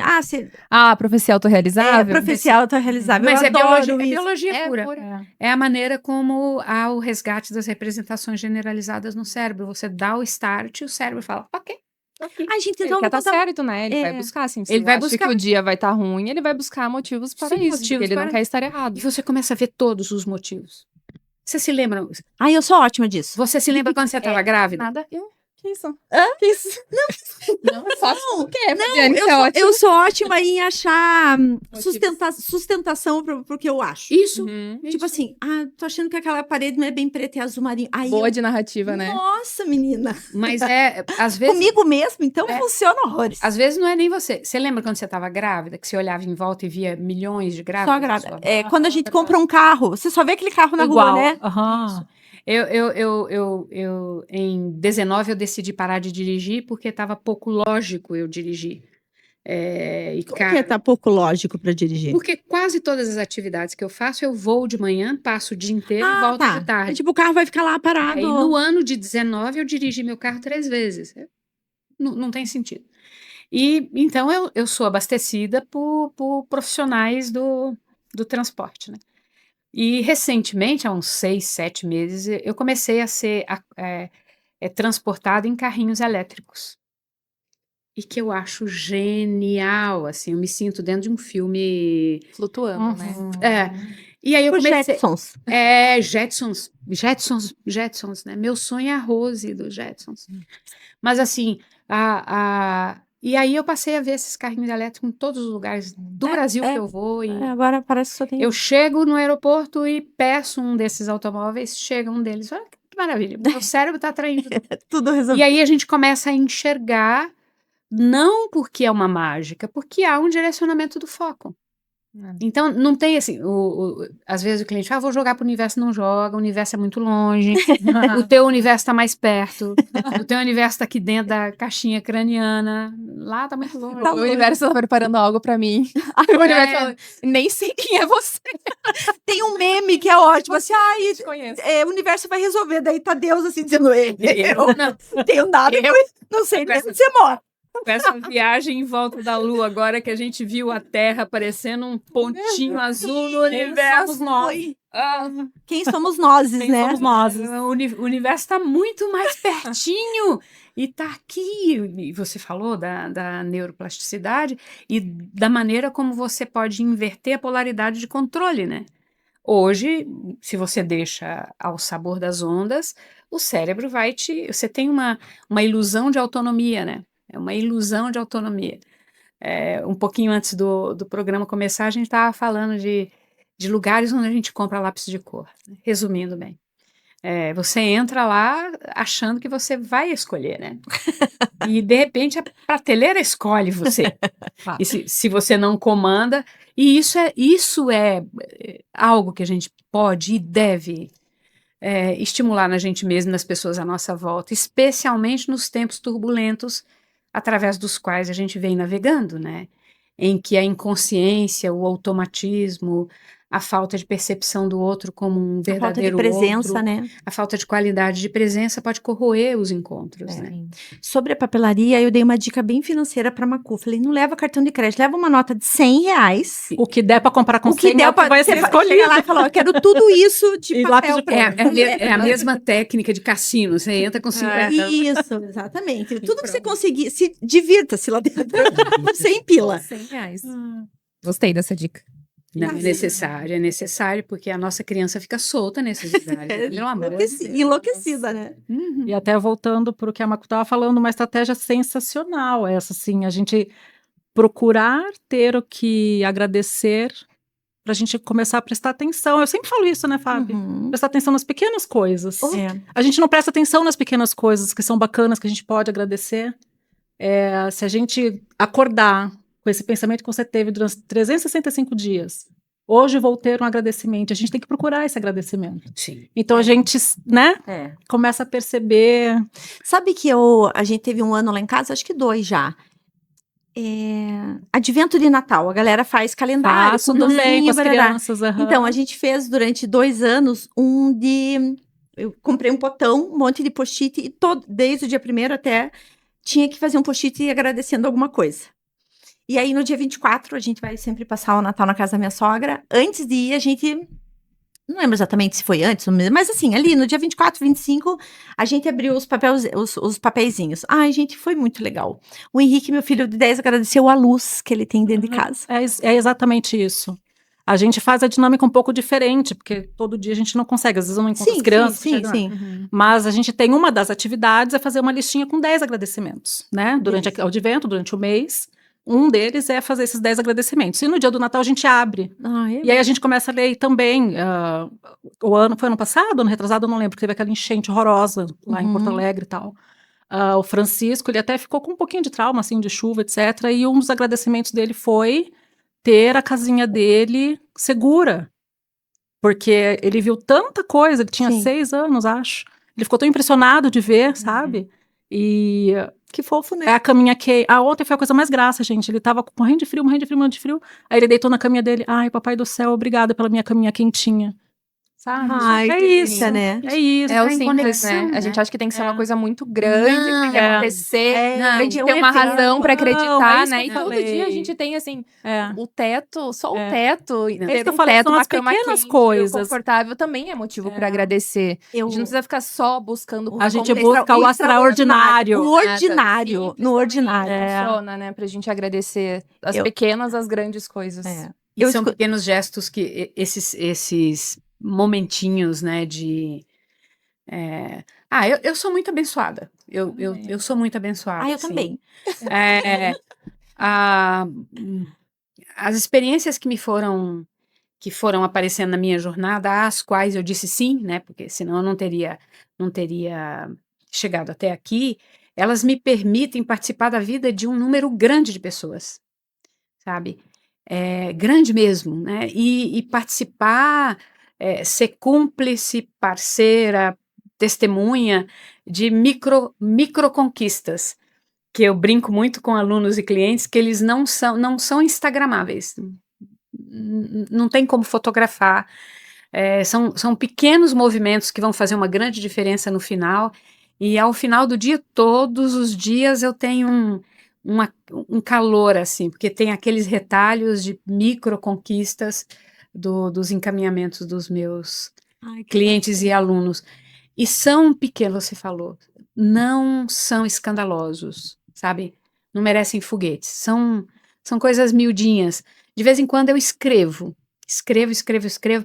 Ah, a profecia autorrealizável? profecia autorrealizável. Mas Eu é adoro biologia isso. pura. É a maneira como há o resgate das representações generalizadas no cérebro. Você dá o start e o cérebro fala, ok, ok. Ai, gente, Ele então quer vou tá contar... certo, né? Ele É. vai buscar, assim. Se Ele vai acha buscar. que o dia vai estar ruim, ele vai buscar motivos para Sim, isso. motivos Porque ele para- não quer estar errado. E você começa a ver todos os motivos. Você se lembra? Ai, eu sou ótima disso. Você se lembra quando você estava grávida? Nada. Que isso? Hã? Que isso? Não, só o quê? Fabiane, Eu que é sou, ótimo. eu sou ótima em achar Motivos. sustentação pro que eu acho. Isso. Uhum. Tipo assim, tô achando que aquela parede não é bem preta e azul marinho. Aí Boa eu, de narrativa, né? nossa, menina. Mas às vezes. Comigo mesmo, então funciona horrores. Às vezes não é nem você. Você lembra quando você estava grávida, que você olhava em volta e via milhões de grávidas? Só agrada. Quando a gente compra um carro, você só vê aquele carro na Igual. rua, né? Aham. Em 19 eu decidi parar de dirigir porque estava pouco lógico eu dirigir. Tá pouco lógico pra dirigir? Porque quase todas as atividades que eu faço, eu vou de manhã, passo o dia inteiro e volto de tarde. Tipo, o carro vai ficar lá parado. Aí, no ano de 19, eu dirigi meu carro 3 vezes. Não tem sentido. E então eu sou abastecida por profissionais do transporte, né? E recentemente, há uns 6, 7 meses, eu comecei a ser transportada em carrinhos elétricos. E que eu acho genial, assim, eu me sinto dentro de um filme. Flutuando, né? E aí eu Os comecei. Jetsons. Jetsons, né? Meu sonho é a Rose dos Jetsons. Mas assim, e aí eu passei a ver esses carrinhos elétricos em todos os lugares do Brasil que eu vou. E Agora parece que só tem. eu chego no aeroporto e peço um desses automóveis, chega um deles, olha que maravilha, meu cérebro está atraindo. Tudo E resolvido. aí a gente começa a enxergar, não porque é uma mágica, porque há um direcionamento do foco. Então, não tem assim, às vezes o cliente fala, vou jogar para o universo, não joga, o universo é muito longe, o teu universo está mais perto, o teu universo está aqui dentro da caixinha craniana, lá está muito longe. O universo tá preparando algo pra mim. O universo fala, nem sei quem é você. Tem um meme que é ótimo, assim, ai, Te conheço. o universo vai resolver, daí tá Deus assim, dizendo, eu não tenho nada, Eu- não sei nem onde você mora. Com essa viagem em volta da Lua, agora que a gente viu a Terra parecendo um pontinho azul no universo. Somos nós. Oi. Ah, Quem somos nós, Quem né? somos nós? o universo está muito mais pertinho e está aqui. E você falou da neuroplasticidade e da maneira como você pode inverter a polaridade de controle, né? Hoje, se você deixa ao sabor das ondas, o cérebro vai você tem uma ilusão de autonomia, né? É uma ilusão de autonomia. Um pouquinho antes do programa começar, a gente estava falando de lugares onde a gente compra lápis de cor. Né? Resumindo bem. Você entra lá achando que você vai escolher, né? E, de repente, a prateleira escolhe você. E se você não comanda... E isso é algo que a gente pode e deve estimular na gente mesmo, nas pessoas à nossa volta, especialmente nos tempos turbulentos através dos quais a gente vem navegando, né? Em que a inconsciência, o automatismo, a falta de percepção do outro como um A falta de verdadeiro presença, outro, né? a falta de qualidade de presença pode corroer os encontros, né? Sobre a papelaria, eu dei uma dica bem financeira pra Macu. Falei, não leva cartão de crédito, leva uma nota de R$100. O que der para comprar com O que 100 der é o que pra vai você ser chega escolhido. lá e falar, eu quero tudo isso de E papel. lápis de cor. É a mesma técnica de cassino, você entra com 50. Isso, exatamente. Tudo que você conseguir, divirta-se lá dentro, por 100 pila. R$100. Gostei dessa dica. Não, é necessário, porque a nossa criança fica solta nesses lugares. Pelo amor de Deus. Enlouquecida, né? Uhum. E até voltando para o que a Macu estava falando, uma estratégia sensacional essa, assim, a gente procurar ter o que agradecer para a gente começar a prestar atenção. Eu sempre falo isso, né, Fábio? Uhum. Prestar atenção nas pequenas coisas. É. A gente não presta atenção nas pequenas coisas que são bacanas, que a gente pode agradecer. Se a gente acordar com esse pensamento que você teve durante 365 dias, hoje vou ter um agradecimento. A gente tem que procurar esse agradecimento. Sim. Então a gente, né, começa a perceber. Sabe que a gente teve um ano lá em casa, acho que 2 já. Advento de Natal, a galera faz calendário, Faço também com as barará. crianças. aham. Então, a gente fez durante 2 anos eu comprei um potão, um monte de post-it, e desde o dia 1º até tinha que fazer um post-it agradecendo alguma coisa. E aí, no dia 24, a gente vai sempre passar o Natal na casa da minha sogra. Antes de ir, a gente... Não lembro exatamente se foi antes, mas assim, ali no dia 24, 25, a gente abriu os papeizinhos. Ai, gente, foi muito legal. O Henrique, meu filho de 10, agradeceu a luz que ele tem dentro de casa. É exatamente isso. A gente faz a dinâmica um pouco diferente, porque todo dia a gente não consegue, às vezes eu não encontro as crianças. Sim. Mas a gente tem uma das atividades é fazer uma listinha com 10 agradecimentos, né? Durante o advento, durante o mês. Um deles é fazer esses 10 agradecimentos. E no dia do Natal a gente abre. E aí a gente começa a ler também. Foi ano passado, ano retrasado, eu não lembro, que teve aquela enchente horrorosa lá em Porto Alegre e tal. O Francisco, ele até ficou com um pouquinho de trauma, assim, de chuva, etc. E um dos agradecimentos dele foi ter a casinha dele segura. Porque ele viu tanta coisa, ele tinha 6 anos, acho. Ele ficou tão impressionado de ver, sabe? E... Que fofo, né? A caminha que... ontem foi a coisa mais graça, gente. Ele tava morrendo de frio. Aí ele deitou na caminha dele. Ai, papai do céu, obrigada pela minha caminha quentinha. sabe? Ai, é que isso, delícia, né? é isso. É o tá em simples, conexão, né? A né? gente acha que tem que ser uma É. coisa muito grande, que tem que Não. acontecer, É, tem que é um ter uma evento. razão pra Não, é acreditar, isso né? que E eu todo dia a falei. gente tem, assim, É. o teto, só o É. teto, É isso ter que eu um falei, teto, são uma as cama pequenas quente, coisas. confortável, também é motivo pra É. agradecer. A Eu, gente não precisa ficar só buscando A gente acontecer. busca o extraordinário. O ordinário, Simples no também ordinário. funciona, né? Pra gente agradecer as Eu- pequenas, as grandes coisas. É. E Eu são escu- pequenos gestos que esses momentinhos, né, de eu sou muito abençoada. Eu sou muito abençoada. eu assim. também. É, a- as experiências que foram aparecendo na minha jornada, às quais eu disse sim, né? Porque senão eu não teria chegado até aqui. Elas me permitem participar da vida de um número grande de pessoas, sabe? Grande mesmo, né? E participar, ser cúmplice, parceira, testemunha de micro conquistas, que eu brinco muito com alunos e clientes que eles não são instagramáveis, não tem como fotografar, são pequenos movimentos que vão fazer uma grande diferença no final, e ao final do dia, todos os dias eu tenho um calor, assim, porque tem aqueles retalhos de micro conquistas dos encaminhamentos dos meus Ai, que clientes e alunos. E são pequenos, você falou, não são escandalosos, sabe? Não merecem foguetes. São coisas miudinhas. De vez em quando eu escrevo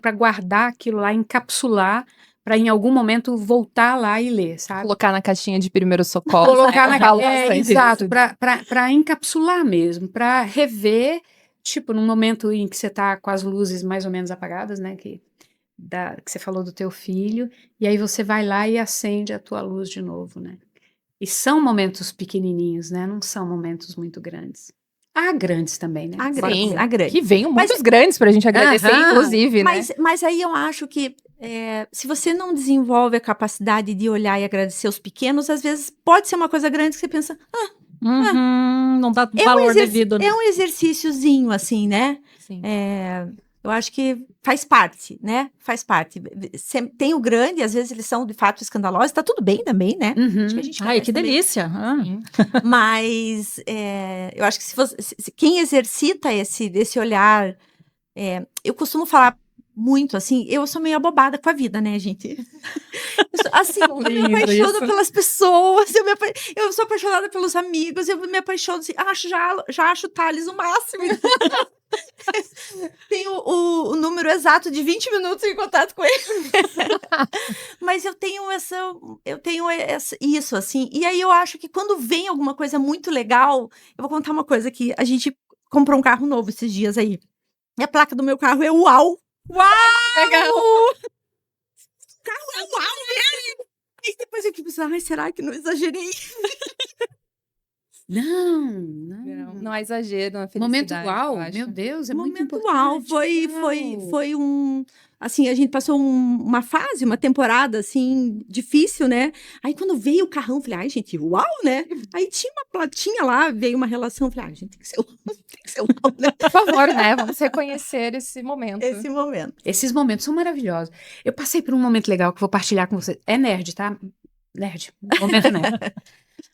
para guardar aquilo lá, encapsular, para em algum momento voltar lá e ler, sabe? Colocar na caixinha de primeiro socorro. Colocar na Falo é, bastante exato, disso. para encapsular mesmo, para rever, tipo, num momento em que você tá com as luzes mais ou menos apagadas, né, que você falou do teu filho, e aí você vai lá e acende a tua luz de novo, né? E são momentos pequenininhos, né? Não são momentos muito grandes. Há grandes também, né? A Bora grande, combinar. a grande. Que venham Mas- muitos grandes pra gente agradecer, Aham. inclusive, né? Mas aí eu acho que se você não desenvolve a capacidade de olhar e agradecer os pequenos, às vezes pode ser uma coisa grande que você pensa, Não dá é um, valor exerc- devido, né? é um exercíciozinho, assim, né? Sim. Eu acho que faz parte, né? Faz parte. Tem o grande, às vezes eles são de fato escandalosos, tá tudo bem também, né? Uhum. Acho que a gente Ai, conhece que também. delícia. Sim. Mas eu acho que quem exercita esse olhar, eu costumo falar muito assim, eu sou meio abobada com a vida, né, gente? Assim, eu me Lindo apaixono isso. pelas pessoas, eu sou apaixonada pelos amigos, eu me apaixono, assim, já acho o Thales o máximo. Tenho o número exato de 20 minutos em contato com ele. Mas eu tenho isso, assim. E aí eu acho que quando vem alguma coisa muito legal, eu vou contar uma coisa que a gente comprou um carro novo esses dias aí. E a placa do meu carro é UAU. Legal. É UAU mesmo! E depois eu fiquei pensando, ai, será que não exagerei? Não há exagero na Momento felicidade, uau, eu acho. meu Deus, é muito Momento importante. uau, foi um, assim, a gente passou uma fase, uma temporada, assim, difícil, né? Aí quando veio o carrão, eu falei, ai, gente, uau, né? Aí tinha uma platinha lá, veio uma relação, eu falei, ai, gente, tem que ser uau, né? Por favor, né? Vamos reconhecer esse momento. Esse momento. Esses momentos são maravilhosos. Eu passei por um momento legal que eu vou partilhar com você. É nerd, tá? Nerd. Momento nerd.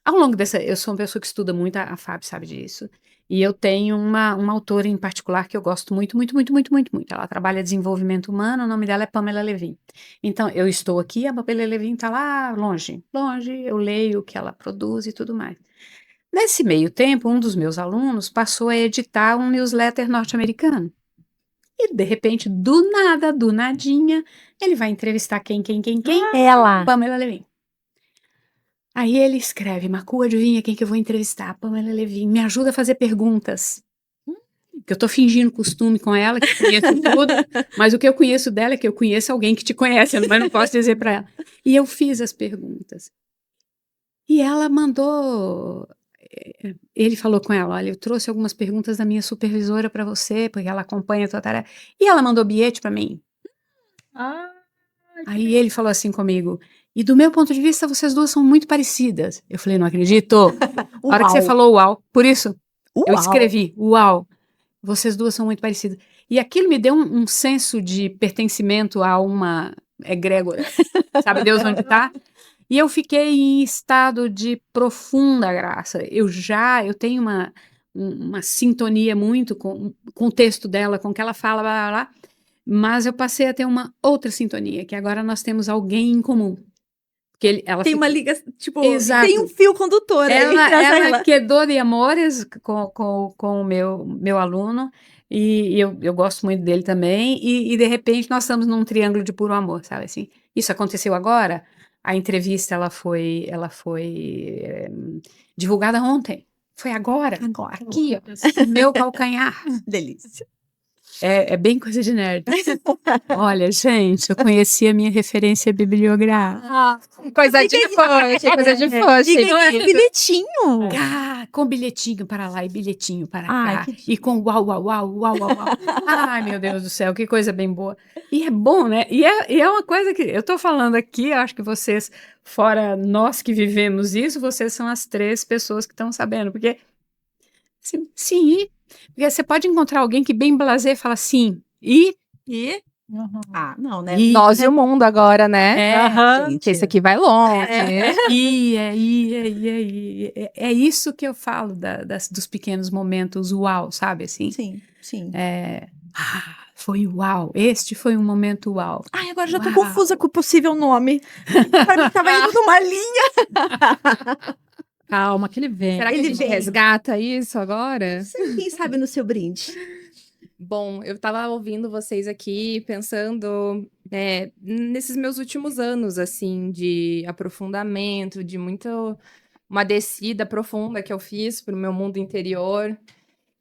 Ao longo eu sou uma pessoa que estuda muito, a Fábio sabe disso. E eu tenho uma autora em particular que eu gosto muito, muito, muito, muito, muito, muito. Ela trabalha desenvolvimento humano, o nome dela é Pamela Levin. Então, eu estou aqui, a Pamela Levin está lá longe, eu leio o que ela produz e tudo mais. Nesse meio tempo, um dos meus alunos passou a editar um newsletter norte-americano. E, de repente, do nada, do nadinha, ele vai entrevistar quem? Ela. Pamela Levin. Aí ele escreve, Macu, adivinha quem que eu vou entrevistar? Pamela Levin, me ajuda a fazer perguntas. Que eu tô fingindo costume com ela, que conheço tudo, mas o que eu conheço dela é que eu conheço alguém que te conhece, mas não posso dizer para ela. E eu fiz as perguntas. E ela mandou... Ele falou com ela, olha, eu trouxe algumas perguntas da minha supervisora para você, porque ela acompanha a tua tarefa. E ela mandou bilhete para mim. Aí ele falou assim comigo, e do meu ponto de vista, vocês duas são muito parecidas. Eu falei, não acredito. A hora que você falou uau, por isso, eu escrevi, uau, vocês duas são muito parecidas. E aquilo me deu um senso de pertencimento a uma egrégora, sabe Deus onde está? E eu fiquei em estado de profunda graça. Eu tenho uma sintonia muito com o texto dela, com o que ela fala, blá, blá, blá, mas eu passei a ter uma outra sintonia, que agora nós temos alguém em comum. Porque Tem uma ligação, tipo, Exato. tem um fio condutor aí. Ela quedou de amores com o meu aluno, e eu gosto muito dele também, e de repente nós estamos num triângulo de puro amor, sabe assim? Isso aconteceu agora, a entrevista ela foi divulgada ontem, foi agora, aqui, ó, meu calcanhar. Delícia. É bem coisa de nerd. Olha, gente, eu conheci a minha referência bibliográfica. Coisa de fã, coisa de fã. E ganhei bilhetinho. Com bilhetinho para lá e bilhetinho para Ai, cá. E com uau, uau, uau, uau, uau, uau. Ai, meu Deus do céu, que coisa bem boa. E é bom, né? E é uma coisa que eu tô falando aqui, eu acho que vocês, fora nós que vivemos isso, vocês são as 3 pessoas que estão sabendo. Porque, sim, porque você pode encontrar alguém que bem blasé fala sim, e... Ah, não, né? Nós e o mundo agora, né? Gente. Esse aqui vai longe. É isso que eu falo dos pequenos momentos uau, sabe assim? Sim. Foi uau, este foi um momento uau. Ai, agora já tô confusa com o possível nome. Pra mim tava indo numa linha. Calma, que ele vem. Será que a gente resgata isso agora? Quem sabe no seu brinde. Bom, eu tava ouvindo vocês aqui, pensando nesses meus últimos anos, assim, de aprofundamento, de uma descida profunda que eu fiz pro meu mundo interior.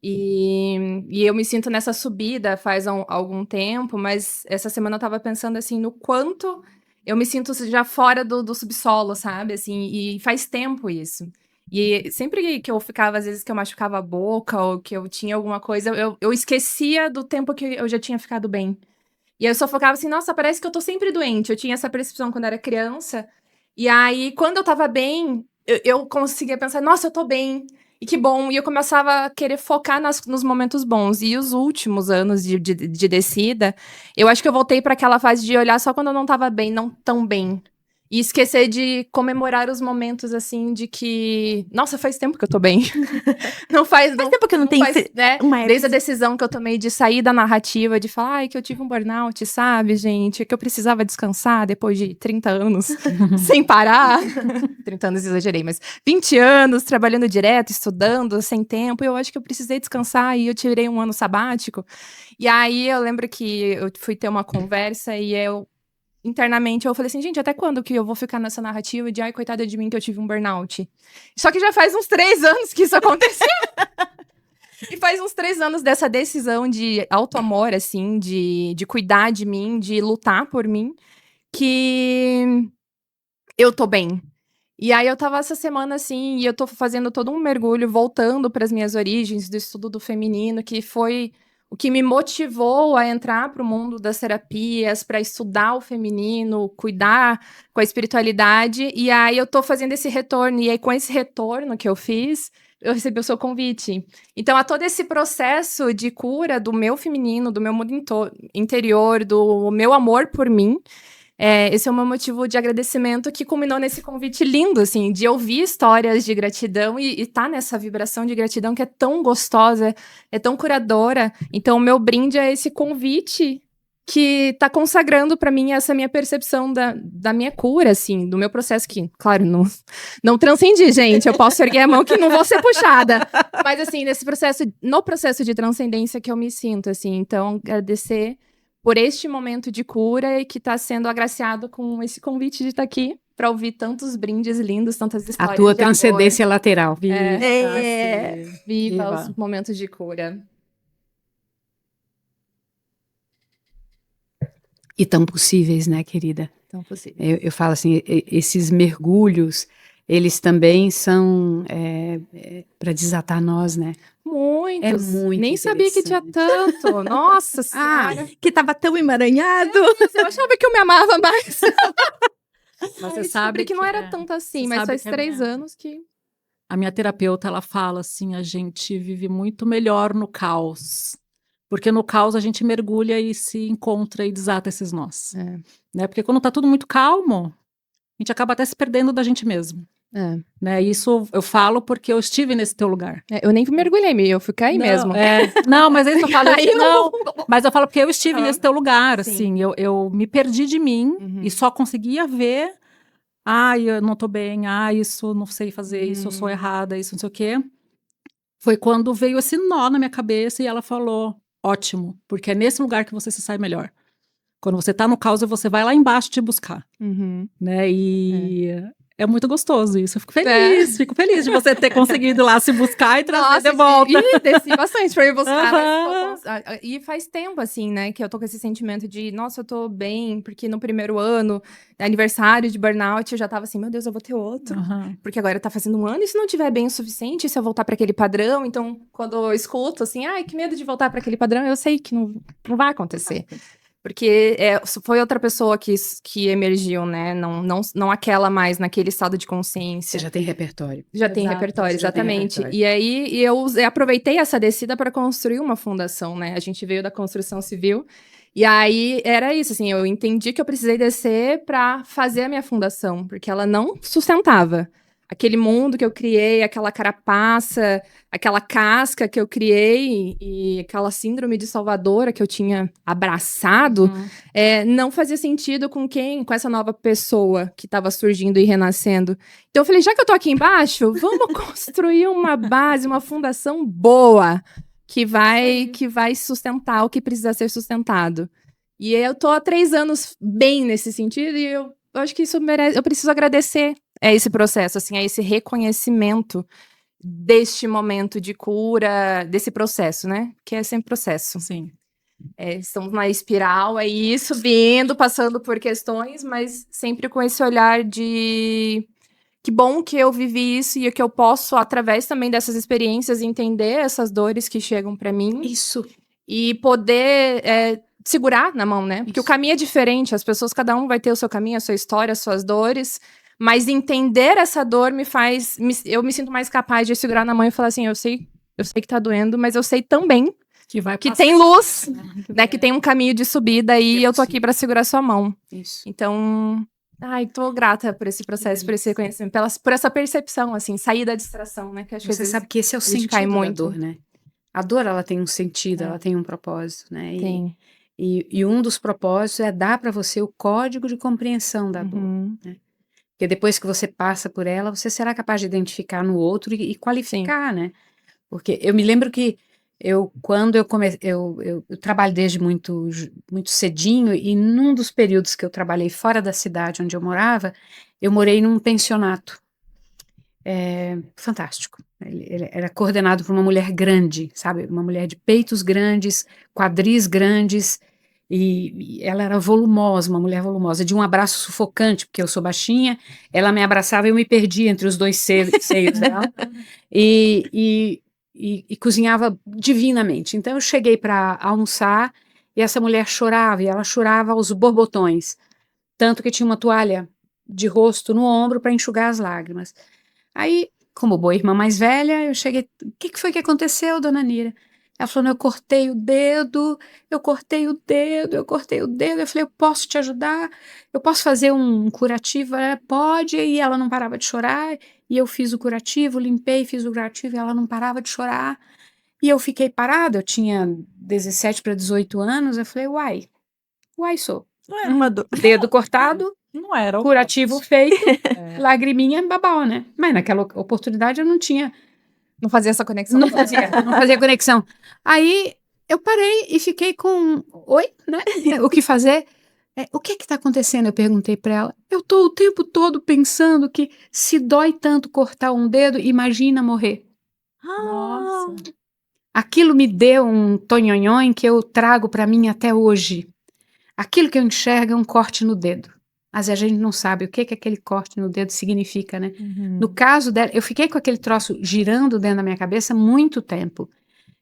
E eu me sinto nessa subida faz algum tempo, mas essa semana eu tava pensando, assim, no quanto eu me sinto já fora do subsolo, sabe? Assim, e faz tempo isso. E sempre que eu ficava, às vezes que eu machucava a boca ou que eu tinha alguma coisa, eu esquecia do tempo que eu já tinha ficado bem. E aí eu só focava assim, nossa, parece que eu tô sempre doente. Eu tinha essa percepção quando era criança. E aí, quando eu tava bem, eu conseguia pensar, nossa, eu tô bem. E que bom. E eu começava a querer focar nos momentos bons. E os últimos anos de descida, eu acho que eu voltei para aquela fase de olhar só quando eu não tava bem, não tão bem. E esquecer de comemorar os momentos, assim, de que... Nossa, faz tempo que eu tô bem. Faz tempo que eu não tenho né? uma Desde a decisão que eu tomei de sair da narrativa, de falar, ai, que eu tive um burnout, sabe, gente? Que eu precisava descansar depois de 30 anos sem parar. 30 anos exagerei, mas 20 anos trabalhando direto, estudando, sem tempo. Eu acho que eu precisei descansar e eu tirei um ano sabático. E aí eu lembro que eu fui ter uma conversa e internamente eu falei assim, gente, até quando que eu vou ficar nessa narrativa de ai, coitada de mim que eu tive um burnout? Só que já faz uns 3 anos que isso aconteceu. E faz uns 3 anos dessa decisão de autoamor, assim, de cuidar de mim, de lutar por mim, que eu tô bem. E aí eu tava essa semana, assim, e eu tô fazendo todo um mergulho, voltando para as minhas origens do estudo do feminino, que foi o que me motivou a entrar para o mundo das terapias, para estudar o feminino, cuidar com a espiritualidade. E aí eu tô fazendo esse retorno. E aí, com esse retorno que eu fiz, eu recebi o seu convite. Então, a todo esse processo de cura do meu feminino, do meu mundo interior, do meu amor por mim, esse é o meu motivo de agradecimento que culminou nesse convite lindo, assim, de ouvir histórias de gratidão e tá nessa vibração de gratidão que é tão gostosa, é tão curadora. Então, o meu brinde é esse convite que tá consagrando para mim essa minha percepção da minha cura, assim, do meu processo que, claro, não transcendi, gente. Eu posso erguer a mão que não vou ser puxada. Mas, assim, no processo de transcendência que eu me sinto, assim. Então, agradecer por este momento de cura e que está sendo agraciado com esse convite de estar aqui para ouvir tantos brindes lindos, tantas histórias. A tua transcendência lateral. Viva os momentos de cura. E tão possíveis, né, querida? Tão possíveis. Eu falo assim, esses mergulhos, eles também são para desatar nós, né? Muitos. É muito Nem sabia que tinha tanto. Nossa Senhora. Que tava tão emaranhado. Eu achava que eu me amava mais. Mas você sabe que não era tanto assim, mas faz 3 anos que... A minha terapeuta, ela fala assim, a gente vive muito melhor no caos. Porque no caos a gente mergulha e se encontra e desata esses nós. É. Né? Porque quando tá tudo muito calmo, a gente acaba até se perdendo da gente mesmo. É. Né? Isso eu falo porque eu estive nesse teu lugar. Eu nem mergulhei, eu fiquei aí mesmo. Não, mas é isso que eu falo. Aí Não, mas eu falo porque eu estive Ah, nesse teu lugar, sim. assim. Eu me perdi de mim Uhum. e só conseguia ver. Eu não tô bem. Isso, não sei fazer. Isso, eu sou errada. Isso, não sei o quê. Foi quando veio esse nó na minha cabeça e ela falou, ótimo, porque é nesse lugar que você se sai melhor. Quando você tá no caos, você vai lá embaixo te buscar, Uhum. né? E é muito gostoso isso. Eu fico feliz de você ter conseguido lá se buscar e trazer de volta. E desci bastante pra ir buscar. Aham. Mas, e faz tempo, assim, né, que eu tô com esse sentimento de, nossa, eu tô bem, porque no primeiro ano, aniversário de burnout, eu já tava assim, meu Deus, eu vou ter outro. Aham. Porque agora tá fazendo um ano, e se não tiver bem o suficiente, se eu voltar pra aquele padrão, então, quando eu escuto, assim, ai, que medo de voltar pra aquele padrão, eu sei que não vai acontecer. Porque foi outra pessoa que emergiu, né? Não aquela mais naquele estado de consciência. Você já tem repertório. Já tem Exato, repertório, já tem exatamente. repertório. E aí eu aproveitei essa descida para construir uma fundação, né? A gente veio da construção civil. E aí era isso, assim, eu entendi que eu precisei descer para fazer a minha fundação, porque ela não sustentava. Aquele mundo que eu criei, aquela carapaça, aquela casca que eu criei e aquela síndrome de salvadora que eu tinha abraçado, não fazia sentido com essa nova pessoa que estava surgindo e renascendo. Então eu falei, já que eu tô aqui embaixo, vamos construir uma base, uma fundação boa que vai sustentar o que precisa ser sustentado. E eu tô há 3 anos bem nesse sentido e eu acho que isso merece, eu preciso agradecer esse processo, assim, a esse reconhecimento deste momento de cura, desse processo, né? Que é sempre processo. Sim. Estamos na espiral aí, subindo, passando por questões, mas sempre com esse olhar de que bom que eu vivi isso e que eu posso, através também dessas experiências, entender essas dores que chegam para mim. Isso. E poder segurar na mão, né? Porque o caminho é diferente, as pessoas, cada um vai ter o seu caminho, a sua história, as suas dores, mas entender essa dor eu me sinto mais capaz de segurar na mão e falar assim, eu sei que tá doendo, mas eu sei também que tem luz, né? Que tem um caminho de subida e eu tô aqui para segurar sua mão. Isso. Então, tô grata por esse processo, por esse reconhecimento, por essa percepção, assim, sair da distração, né? Que acho que Você sabe que esse é o a gente sentido cai da muito. dor, né? A dor, ela tem um sentido, ela tem um propósito, né? Tem. E um dos propósitos é dar para você o código de compreensão da dor, né? Porque depois que você passa por ela, você será capaz de identificar no outro e qualificar, né? Porque eu me lembro que quando eu comecei, eu trabalho desde muito cedinho, e num dos períodos que eu trabalhei fora da cidade onde eu morava, eu morei num pensionato. Fantástico. Ele era coordenado por uma mulher grande, sabe? Uma mulher de peitos grandes, quadris grandes, e ela era volumosa, uma mulher volumosa, de um abraço sufocante, porque eu sou baixinha, ela me abraçava e eu me perdia entre os dois seios dela, e cozinhava divinamente. Então eu cheguei para almoçar e essa mulher chorava, e ela chorava aos borbotões, tanto que tinha uma toalha de rosto no ombro para enxugar as lágrimas. Aí, como boa irmã mais velha, eu cheguei, o que foi que aconteceu, dona Nira? Ela falou, eu cortei o dedo. Eu falei, eu posso te ajudar? Eu posso fazer um curativo? Ela, pode. E ela não parava de chorar, e eu fiz o curativo, limpei, fiz o curativo, e ela não parava de chorar. E eu fiquei parada, eu tinha 17 para 18 anos, eu falei, uai, sou. Uma dor. Dedo cortado, Não era o curativo feito, lagriminha babau, né? Mas naquela oportunidade eu não tinha. Não fazia essa conexão. Não fazia conexão. Aí eu parei e fiquei com, oi, né? O que fazer? O que está acontecendo? Eu perguntei para ela. Eu estou o tempo todo pensando que se dói tanto cortar um dedo, imagina morrer. Nossa. Aquilo me deu um tonhonhon que eu trago para mim até hoje. Aquilo que eu enxergo é um corte no dedo. Mas a gente não sabe o que aquele corte no dedo significa, né? No caso dela, eu fiquei com aquele troço girando dentro da minha cabeça muito tempo.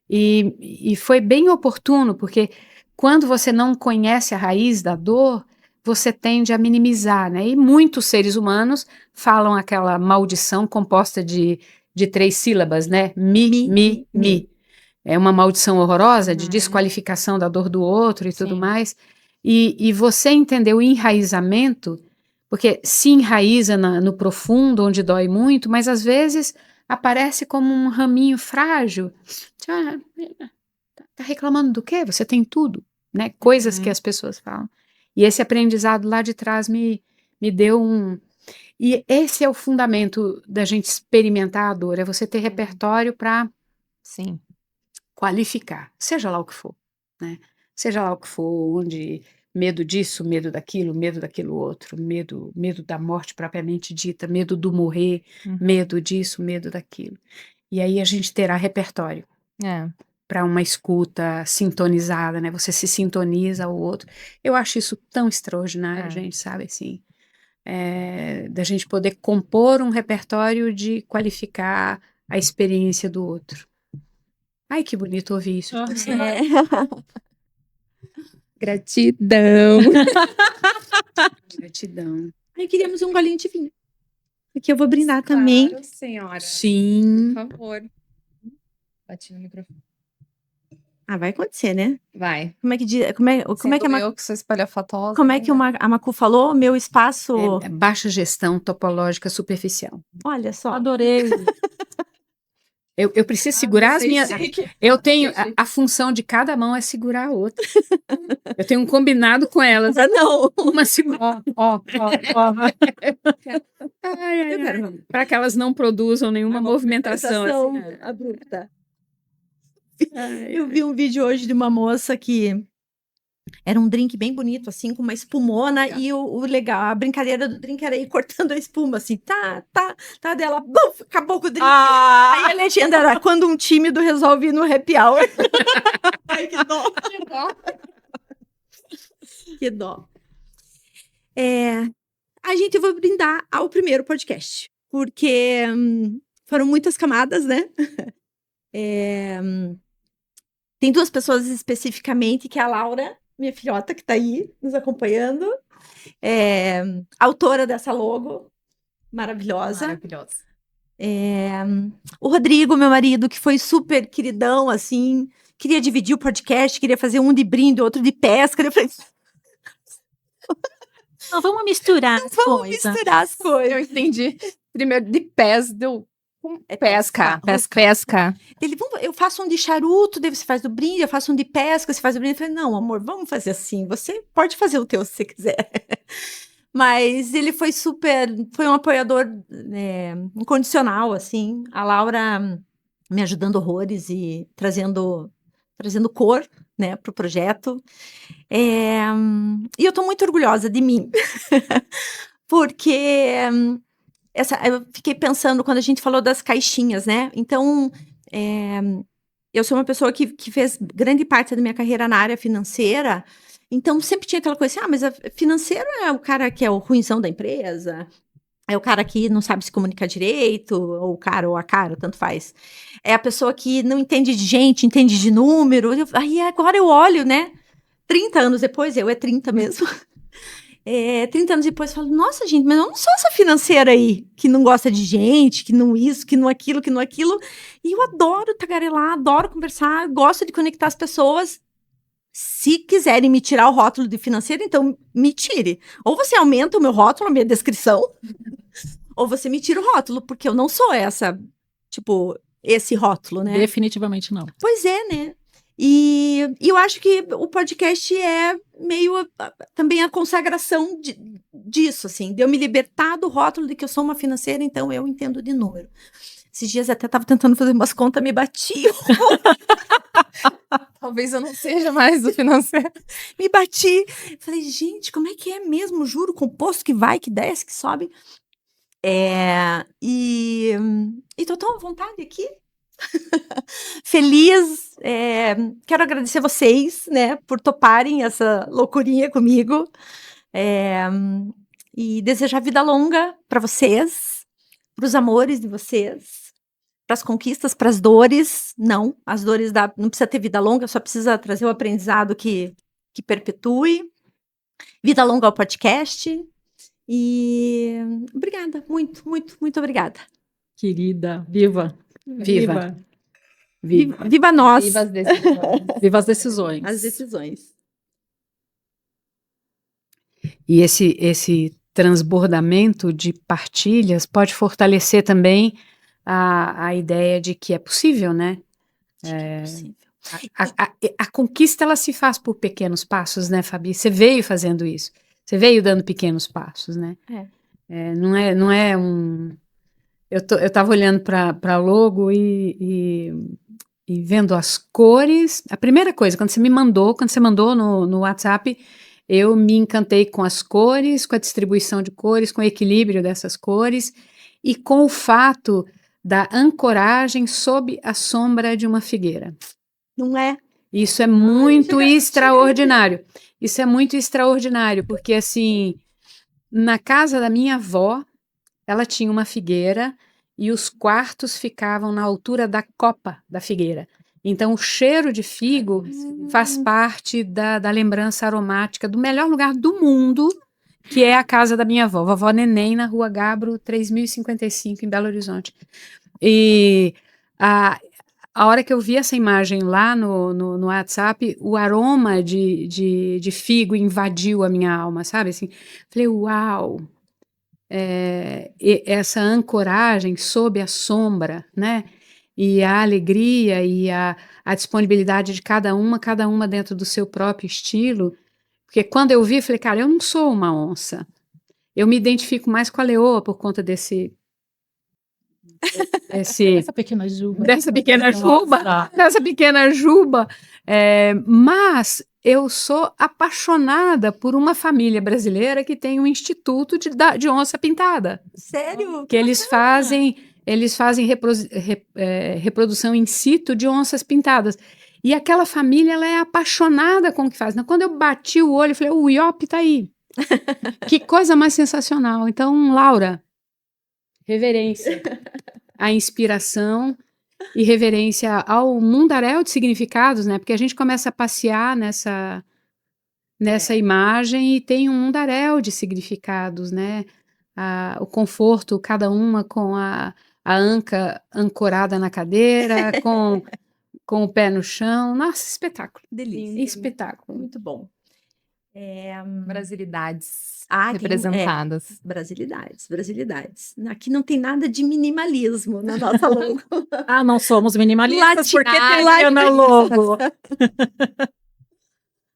E foi bem oportuno, porque quando você não conhece a raiz da dor, você tende a minimizar, né? E muitos seres humanos falam aquela maldição composta de 3 sílabas, né? Mi. é uma maldição horrorosa de desqualificação da dor do outro e tudo Sim. mais. E você entender o enraizamento, porque se enraiza no profundo, onde dói muito, mas às vezes aparece como um raminho frágil. Tá reclamando do quê? Você tem tudo, né? Coisas que as pessoas falam. E esse aprendizado lá de trás me deu um... E esse é o fundamento da gente experimentar a dor, é você ter repertório para Sim. qualificar, seja lá o que for, né? Seja lá o que for, onde medo disso, medo daquilo outro, medo da morte propriamente dita, medo do morrer, medo disso, medo daquilo. E aí a gente terá repertório para uma escuta sintonizada, né? Você se sintoniza ao outro. Eu acho isso tão extraordinário, gente, sabe, assim, da gente poder compor um repertório de qualificar a experiência do outro. Ai, que bonito ouvir isso. de você. Gratidão. Gratidão. Ai, queríamos um golinho de vinho. Aqui eu vou brindar também. Claro, senhora. Sim. Por favor. Bati no microfone. Ah, vai acontecer, né? Vai. Como é que Eu que sou espalhafatosa. como é que a Macu falou? Meu espaço. É baixa gestão topológica superficial. Olha só. Adorei. Eu preciso segurar as minhas. Eu tenho. A função de cada mão é segurar a outra. Eu tenho um combinado com elas. Não. Uma segura. Ó. Para que elas não produzam nenhuma movimentação. Sensação Assim. abrupta. Eu vi um vídeo hoje de uma moça que era um drink bem bonito, assim, com uma espumona, e o legal, a brincadeira do drink era ir cortando a espuma, assim, tá, dela, buf, acabou com o drink. Aí a legenda era, quando um tímido resolve ir no happy hour. Ai, que dó. Que dó. A gente vai brindar ao primeiro podcast, porque foram muitas camadas, né? Tem duas pessoas especificamente, que é a Laura, minha filhota, que tá aí nos acompanhando, autora dessa logo maravilhosa. Maravilhosa. O Rodrigo, meu marido, que foi super queridão, assim, queria dividir o podcast, queria fazer um de brinde, outro de pesca. Eu falei, Não, vamos misturar as vamos coisas. misturar as coisas. Eu entendi. Primeiro de pés, deu É pesca. Ele, eu faço um de charuto, daí você faz do brinde, eu faço um de pesca, você faz do brinde. Eu falei, não, amor, vamos fazer assim, você pode fazer o teu se você quiser. Mas ele foi foi um apoiador incondicional, assim. A Laura me ajudando horrores e trazendo cor, né, pro projeto. E eu tô muito orgulhosa de mim, porque eu fiquei pensando quando a gente falou das caixinhas, né? Então, eu sou uma pessoa que fez grande parte da minha carreira na área financeira, então sempre tinha aquela coisa assim, mas financeiro é o cara que é o ruinzão da empresa, é o cara que não sabe se comunicar direito, ou o cara ou a cara, tanto faz. É a pessoa que não entende de gente, entende de número. Aí agora eu olho, né? 30 anos depois, 30 mesmo. 30 anos depois, eu falo, nossa, gente, mas eu não sou essa financeira aí, que não gosta de gente, que não isso, que não aquilo, que não aquilo. E eu adoro tagarelar, adoro conversar, gosto de conectar as pessoas. Se quiserem me tirar o rótulo de financeira, então me tire. Ou você aumenta o meu rótulo, a minha descrição, ou você me tira o rótulo, porque eu não sou esse rótulo, né? Definitivamente não. Pois é, né? E eu acho que o podcast é meio também a consagração disso, assim, de eu me libertar do rótulo de que eu sou uma financeira, então eu entendo de número. Esses dias até estava tentando fazer umas contas, me bati. Talvez eu não seja mais do financeiro. Me bati. Falei, gente, como é que é mesmo? Juro, composto que vai, que desce, que sobe. E tô tão à vontade aqui. Feliz. Quero agradecer vocês, né, por toparem essa loucurinha comigo. E desejar vida longa para vocês, para os amores de vocês, para as conquistas, para as dores. Não, as dores não precisa ter vida longa, só precisa trazer o aprendizado que perpetue. Vida longa ao podcast. E obrigada, muito, muito, muito obrigada. Querida, viva. Viva. Viva nós! Viva as decisões. Viva as decisões. As decisões. E esse transbordamento de partilhas pode fortalecer também a ideia de que é possível, né? É possível. A conquista, ela se faz por pequenos passos, né, Fabi? Você veio fazendo isso. Você veio dando pequenos passos, né? Não é um... Eu estava olhando para a logo e vendo as cores. A primeira coisa, quando você mandou no WhatsApp, eu me encantei com as cores, com a distribuição de cores, com o equilíbrio dessas cores e com o fato da ancoragem sob a sombra de uma figueira. Não é? Isso é muito extraordinário. Isso é muito extraordinário, porque assim, na casa da minha avó, ela tinha uma figueira e os quartos ficavam na altura da copa da figueira. Então, o cheiro de figo faz parte da lembrança aromática do melhor lugar do mundo, que é a casa da minha avó, vovó Neném, na Rua Gabro, 3055, em Belo Horizonte. E a hora que eu vi essa imagem lá no WhatsApp, o aroma de figo invadiu a minha alma, sabe? Assim, falei, uau! Essa ancoragem sob a sombra, né? E a alegria e a disponibilidade de cada uma dentro do seu próprio estilo. Porque quando eu vi, falei, cara, eu não sou uma onça. Eu me identifico mais com a leoa por conta dessa pequena juba, mas eu sou apaixonada por uma família brasileira que tem um instituto de onça pintada. Sério? Que eles fazem reprodução in situ de onças pintadas. E aquela família, ela é apaixonada com o que faz. Então, quando eu bati o olho, eu falei, o Iop tá aí. Que coisa mais sensacional. Então, Laura, reverência à inspiração e reverência ao mundaréu de significados, né? Porque a gente começa a passear nessa imagem e tem um mundaréu de significados, né? O conforto, cada uma com a anca ancorada na cadeira, com o pé no chão. Nossa, espetáculo. Delícia. Espetáculo. Muito bom. Brasilidades Ah, representadas. Brasilidades. Aqui não tem nada de minimalismo na nossa logo. Ah, não somos minimalistas, porque tem Latina. na logo.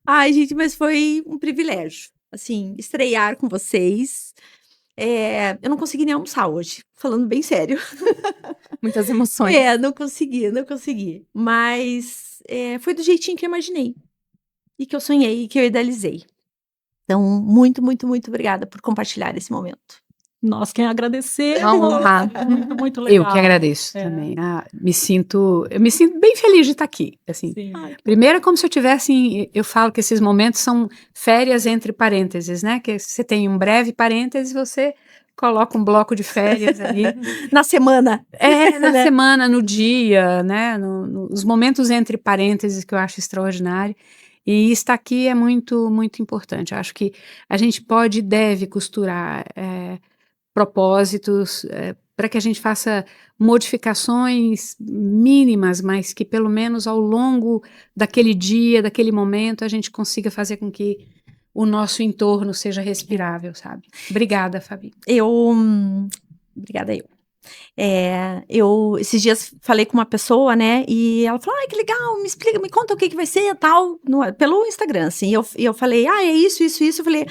Ai, gente, mas foi um privilégio, assim, estrear com vocês. Eu não consegui nem almoçar hoje, falando bem sério. Muitas emoções. Não consegui. Mas foi do jeitinho que eu imaginei. E que eu sonhei, e que eu idealizei. Então, muito, muito, muito obrigada por compartilhar esse momento. Nós quem agradecer. Muito, muito legal. Eu que agradeço também. Eu me sinto bem feliz de estar aqui. Assim. Primeiro, é como se eu tivesse. Eu falo que esses momentos são férias entre parênteses, né? Que você tem um breve parêntese, você coloca um bloco de férias ali. Na semana. Na semana, no dia, né? Nos momentos entre parênteses que eu acho extraordinário. E estar aqui é muito, muito importante. Eu acho que a gente pode e deve costurar propósitos para que a gente faça modificações mínimas, mas que pelo menos ao longo daquele dia, daquele momento, a gente consiga fazer com que o nosso entorno seja respirável, sabe? Obrigada, Fabi. Obrigada eu. Eu esses dias falei com uma pessoa, né, e ela falou, ai, que legal, me explica, me conta o que vai ser, tal, pelo Instagram, assim, e eu falei, é isso, eu falei,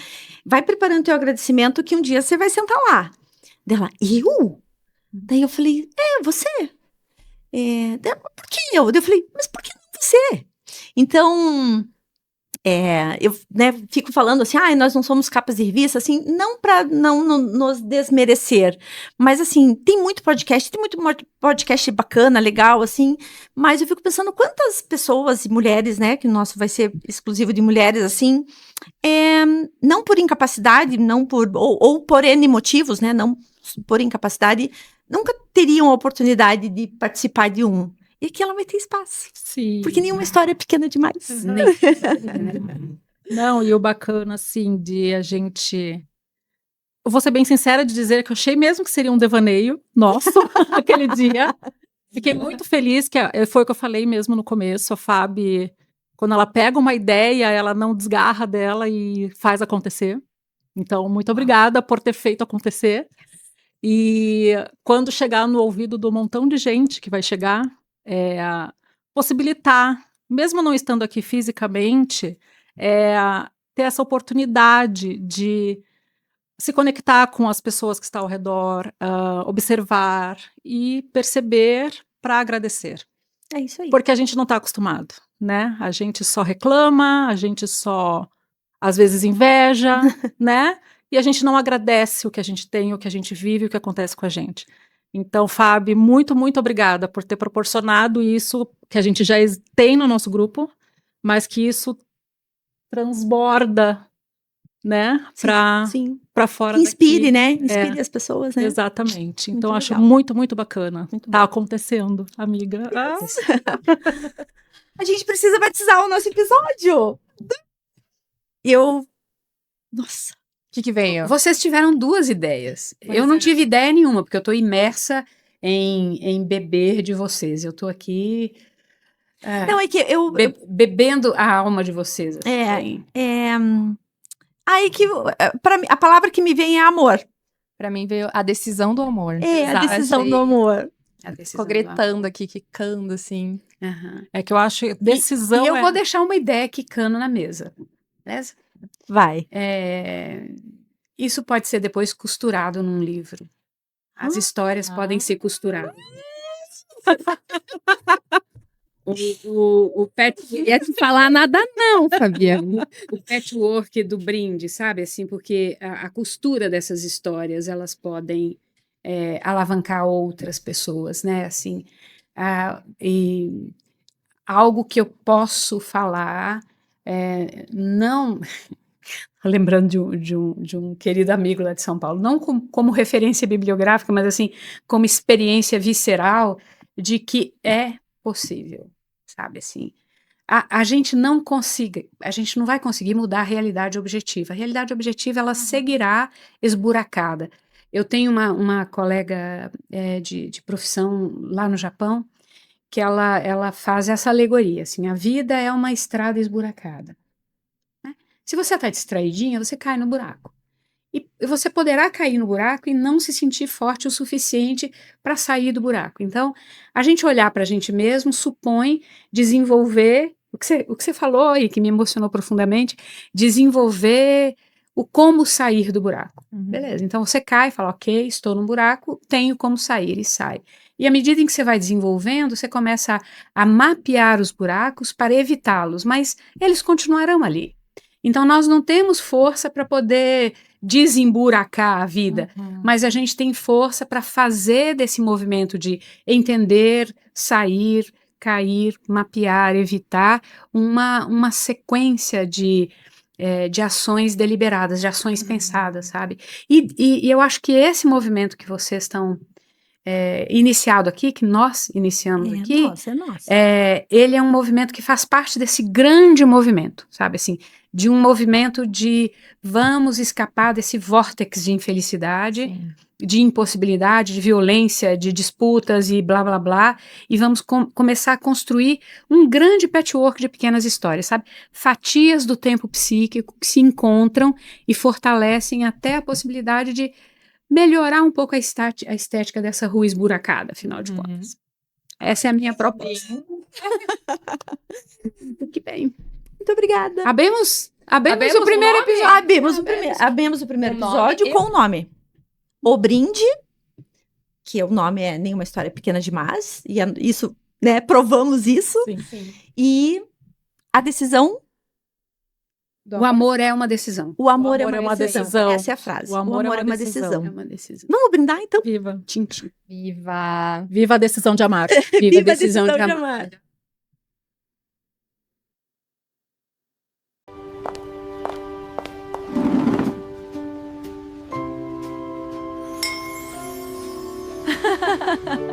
vai preparando teu agradecimento que um dia você vai sentar lá. Dela, eu? Daí eu falei, você? Por que eu? Daí eu falei, mas por que não você? Então, eu, né, fico falando assim, nós não somos capas de revista, assim, não para não nos desmerecer, mas assim, tem muito podcast bacana, legal, assim, mas eu fico pensando quantas pessoas e mulheres, né, que o nosso vai ser exclusivo de mulheres, assim, não por incapacidade, não por, ou por N motivos, né, não por incapacidade, nunca teriam a oportunidade de participar de um. E aqui ela vai ter espaço. Sim. Porque nenhuma história é pequena demais. Não, e o bacana, assim, de a gente... Eu vou ser bem sincera de dizer que eu achei mesmo que seria um devaneio nosso, aquele dia. Fiquei muito feliz, foi o que eu falei mesmo no começo, a Fábio, quando ela pega uma ideia, ela não desgarra dela e faz acontecer. Então, muito obrigada por ter feito acontecer. E quando chegar no ouvido do montão de gente que vai chegar, possibilitar, mesmo não estando aqui fisicamente, ter essa oportunidade de se conectar com as pessoas que estão ao redor, observar e perceber para agradecer. É isso aí. Porque a gente não está acostumado, né? A gente só reclama, a gente só, às vezes, inveja, né? E a gente não agradece o que a gente tem, o que a gente vive, o que acontece com a gente. Então, Fábio, muito, muito obrigada por ter proporcionado isso que a gente já tem no nosso grupo, mas que isso transborda, né, para fora que inspire, daqui. né? Inspire as pessoas, né? Exatamente. Muito Então, acho legal. muito, muito bacana. Muito tá acontecendo, amiga. A gente precisa batizar o nosso episódio. Nossa. O que veio? Vocês tiveram 2 ideias. Eu não tive ideia nenhuma, porque eu estou imersa em beber de vocês. Eu estou aqui Não, é que eu... bebendo a alma de vocês. Assim. Aí que, pra mim, a palavra que me vem é amor. Pra mim veio a decisão do amor. A decisão do amor. Ficou gritando aqui, quicando, assim. Uhum. É que eu acho decisão. E eu vou deixar uma ideia quicando na mesa. Beleza? Vai. Isso pode ser depois costurado num livro. As histórias podem ser costuradas. O patchwork, Ia te falar nada não, Fabiana. o patchwork do brinde, sabe? Assim, porque a costura dessas histórias, elas podem alavancar outras pessoas, né? Assim, e algo que eu posso falar, não... Lembrando de um querido amigo lá de São Paulo, não como referência bibliográfica, mas assim, como experiência visceral de que é possível, sabe assim. A gente não vai conseguir mudar a realidade objetiva. A realidade objetiva, ela seguirá esburacada. Eu tenho uma colega de profissão lá no Japão, que ela faz essa alegoria, assim, a vida é uma estrada esburacada. Se você está distraidinha, você cai no buraco. E você poderá cair no buraco e não se sentir forte o suficiente para sair do buraco. Então, a gente olhar para a gente mesmo supõe desenvolver, o que você falou e que me emocionou profundamente, desenvolver o como sair do buraco. Beleza, então você cai e fala, ok, estou no buraco, tenho como sair e sai. E à medida em que você vai desenvolvendo, você começa a mapear os buracos para evitá-los, mas eles continuarão ali. Então, nós não temos força para poder desemburacar a vida, mas a gente tem força para fazer desse movimento de entender, sair, cair, mapear, evitar uma sequência de ações deliberadas, de ações pensadas, sabe? E eu acho que esse movimento que vocês estão iniciado aqui, que nós iniciamos aqui, ele é um movimento que faz parte desse grande movimento, sabe assim, de um movimento de vamos escapar desse vórtex de infelicidade, de impossibilidade, de violência, de disputas e blá blá blá, e vamos começar a construir um grande patchwork de pequenas histórias, sabe? Fatias do tempo psíquico que se encontram e fortalecem até a possibilidade de melhorar um pouco a estética dessa rua esburacada, afinal de contas. Essa é a minha proposta. Que bem. Muito obrigada. Abemos o primeiro episódio. Abemos o primeiro episódio com o nome. O Brinde, que o nome é Nenhuma História Pequena Demais, e isso, né, provamos isso. Sim. E a decisão... O amor é uma decisão. O amor é uma decisão. Essa é a frase. O amor é uma decisão. É uma decisão. Vamos brindar, então? Viva. Tchim-tchim. Viva! Viva a decisão de amar. Viva a decisão de amar. Ha ha ha ha.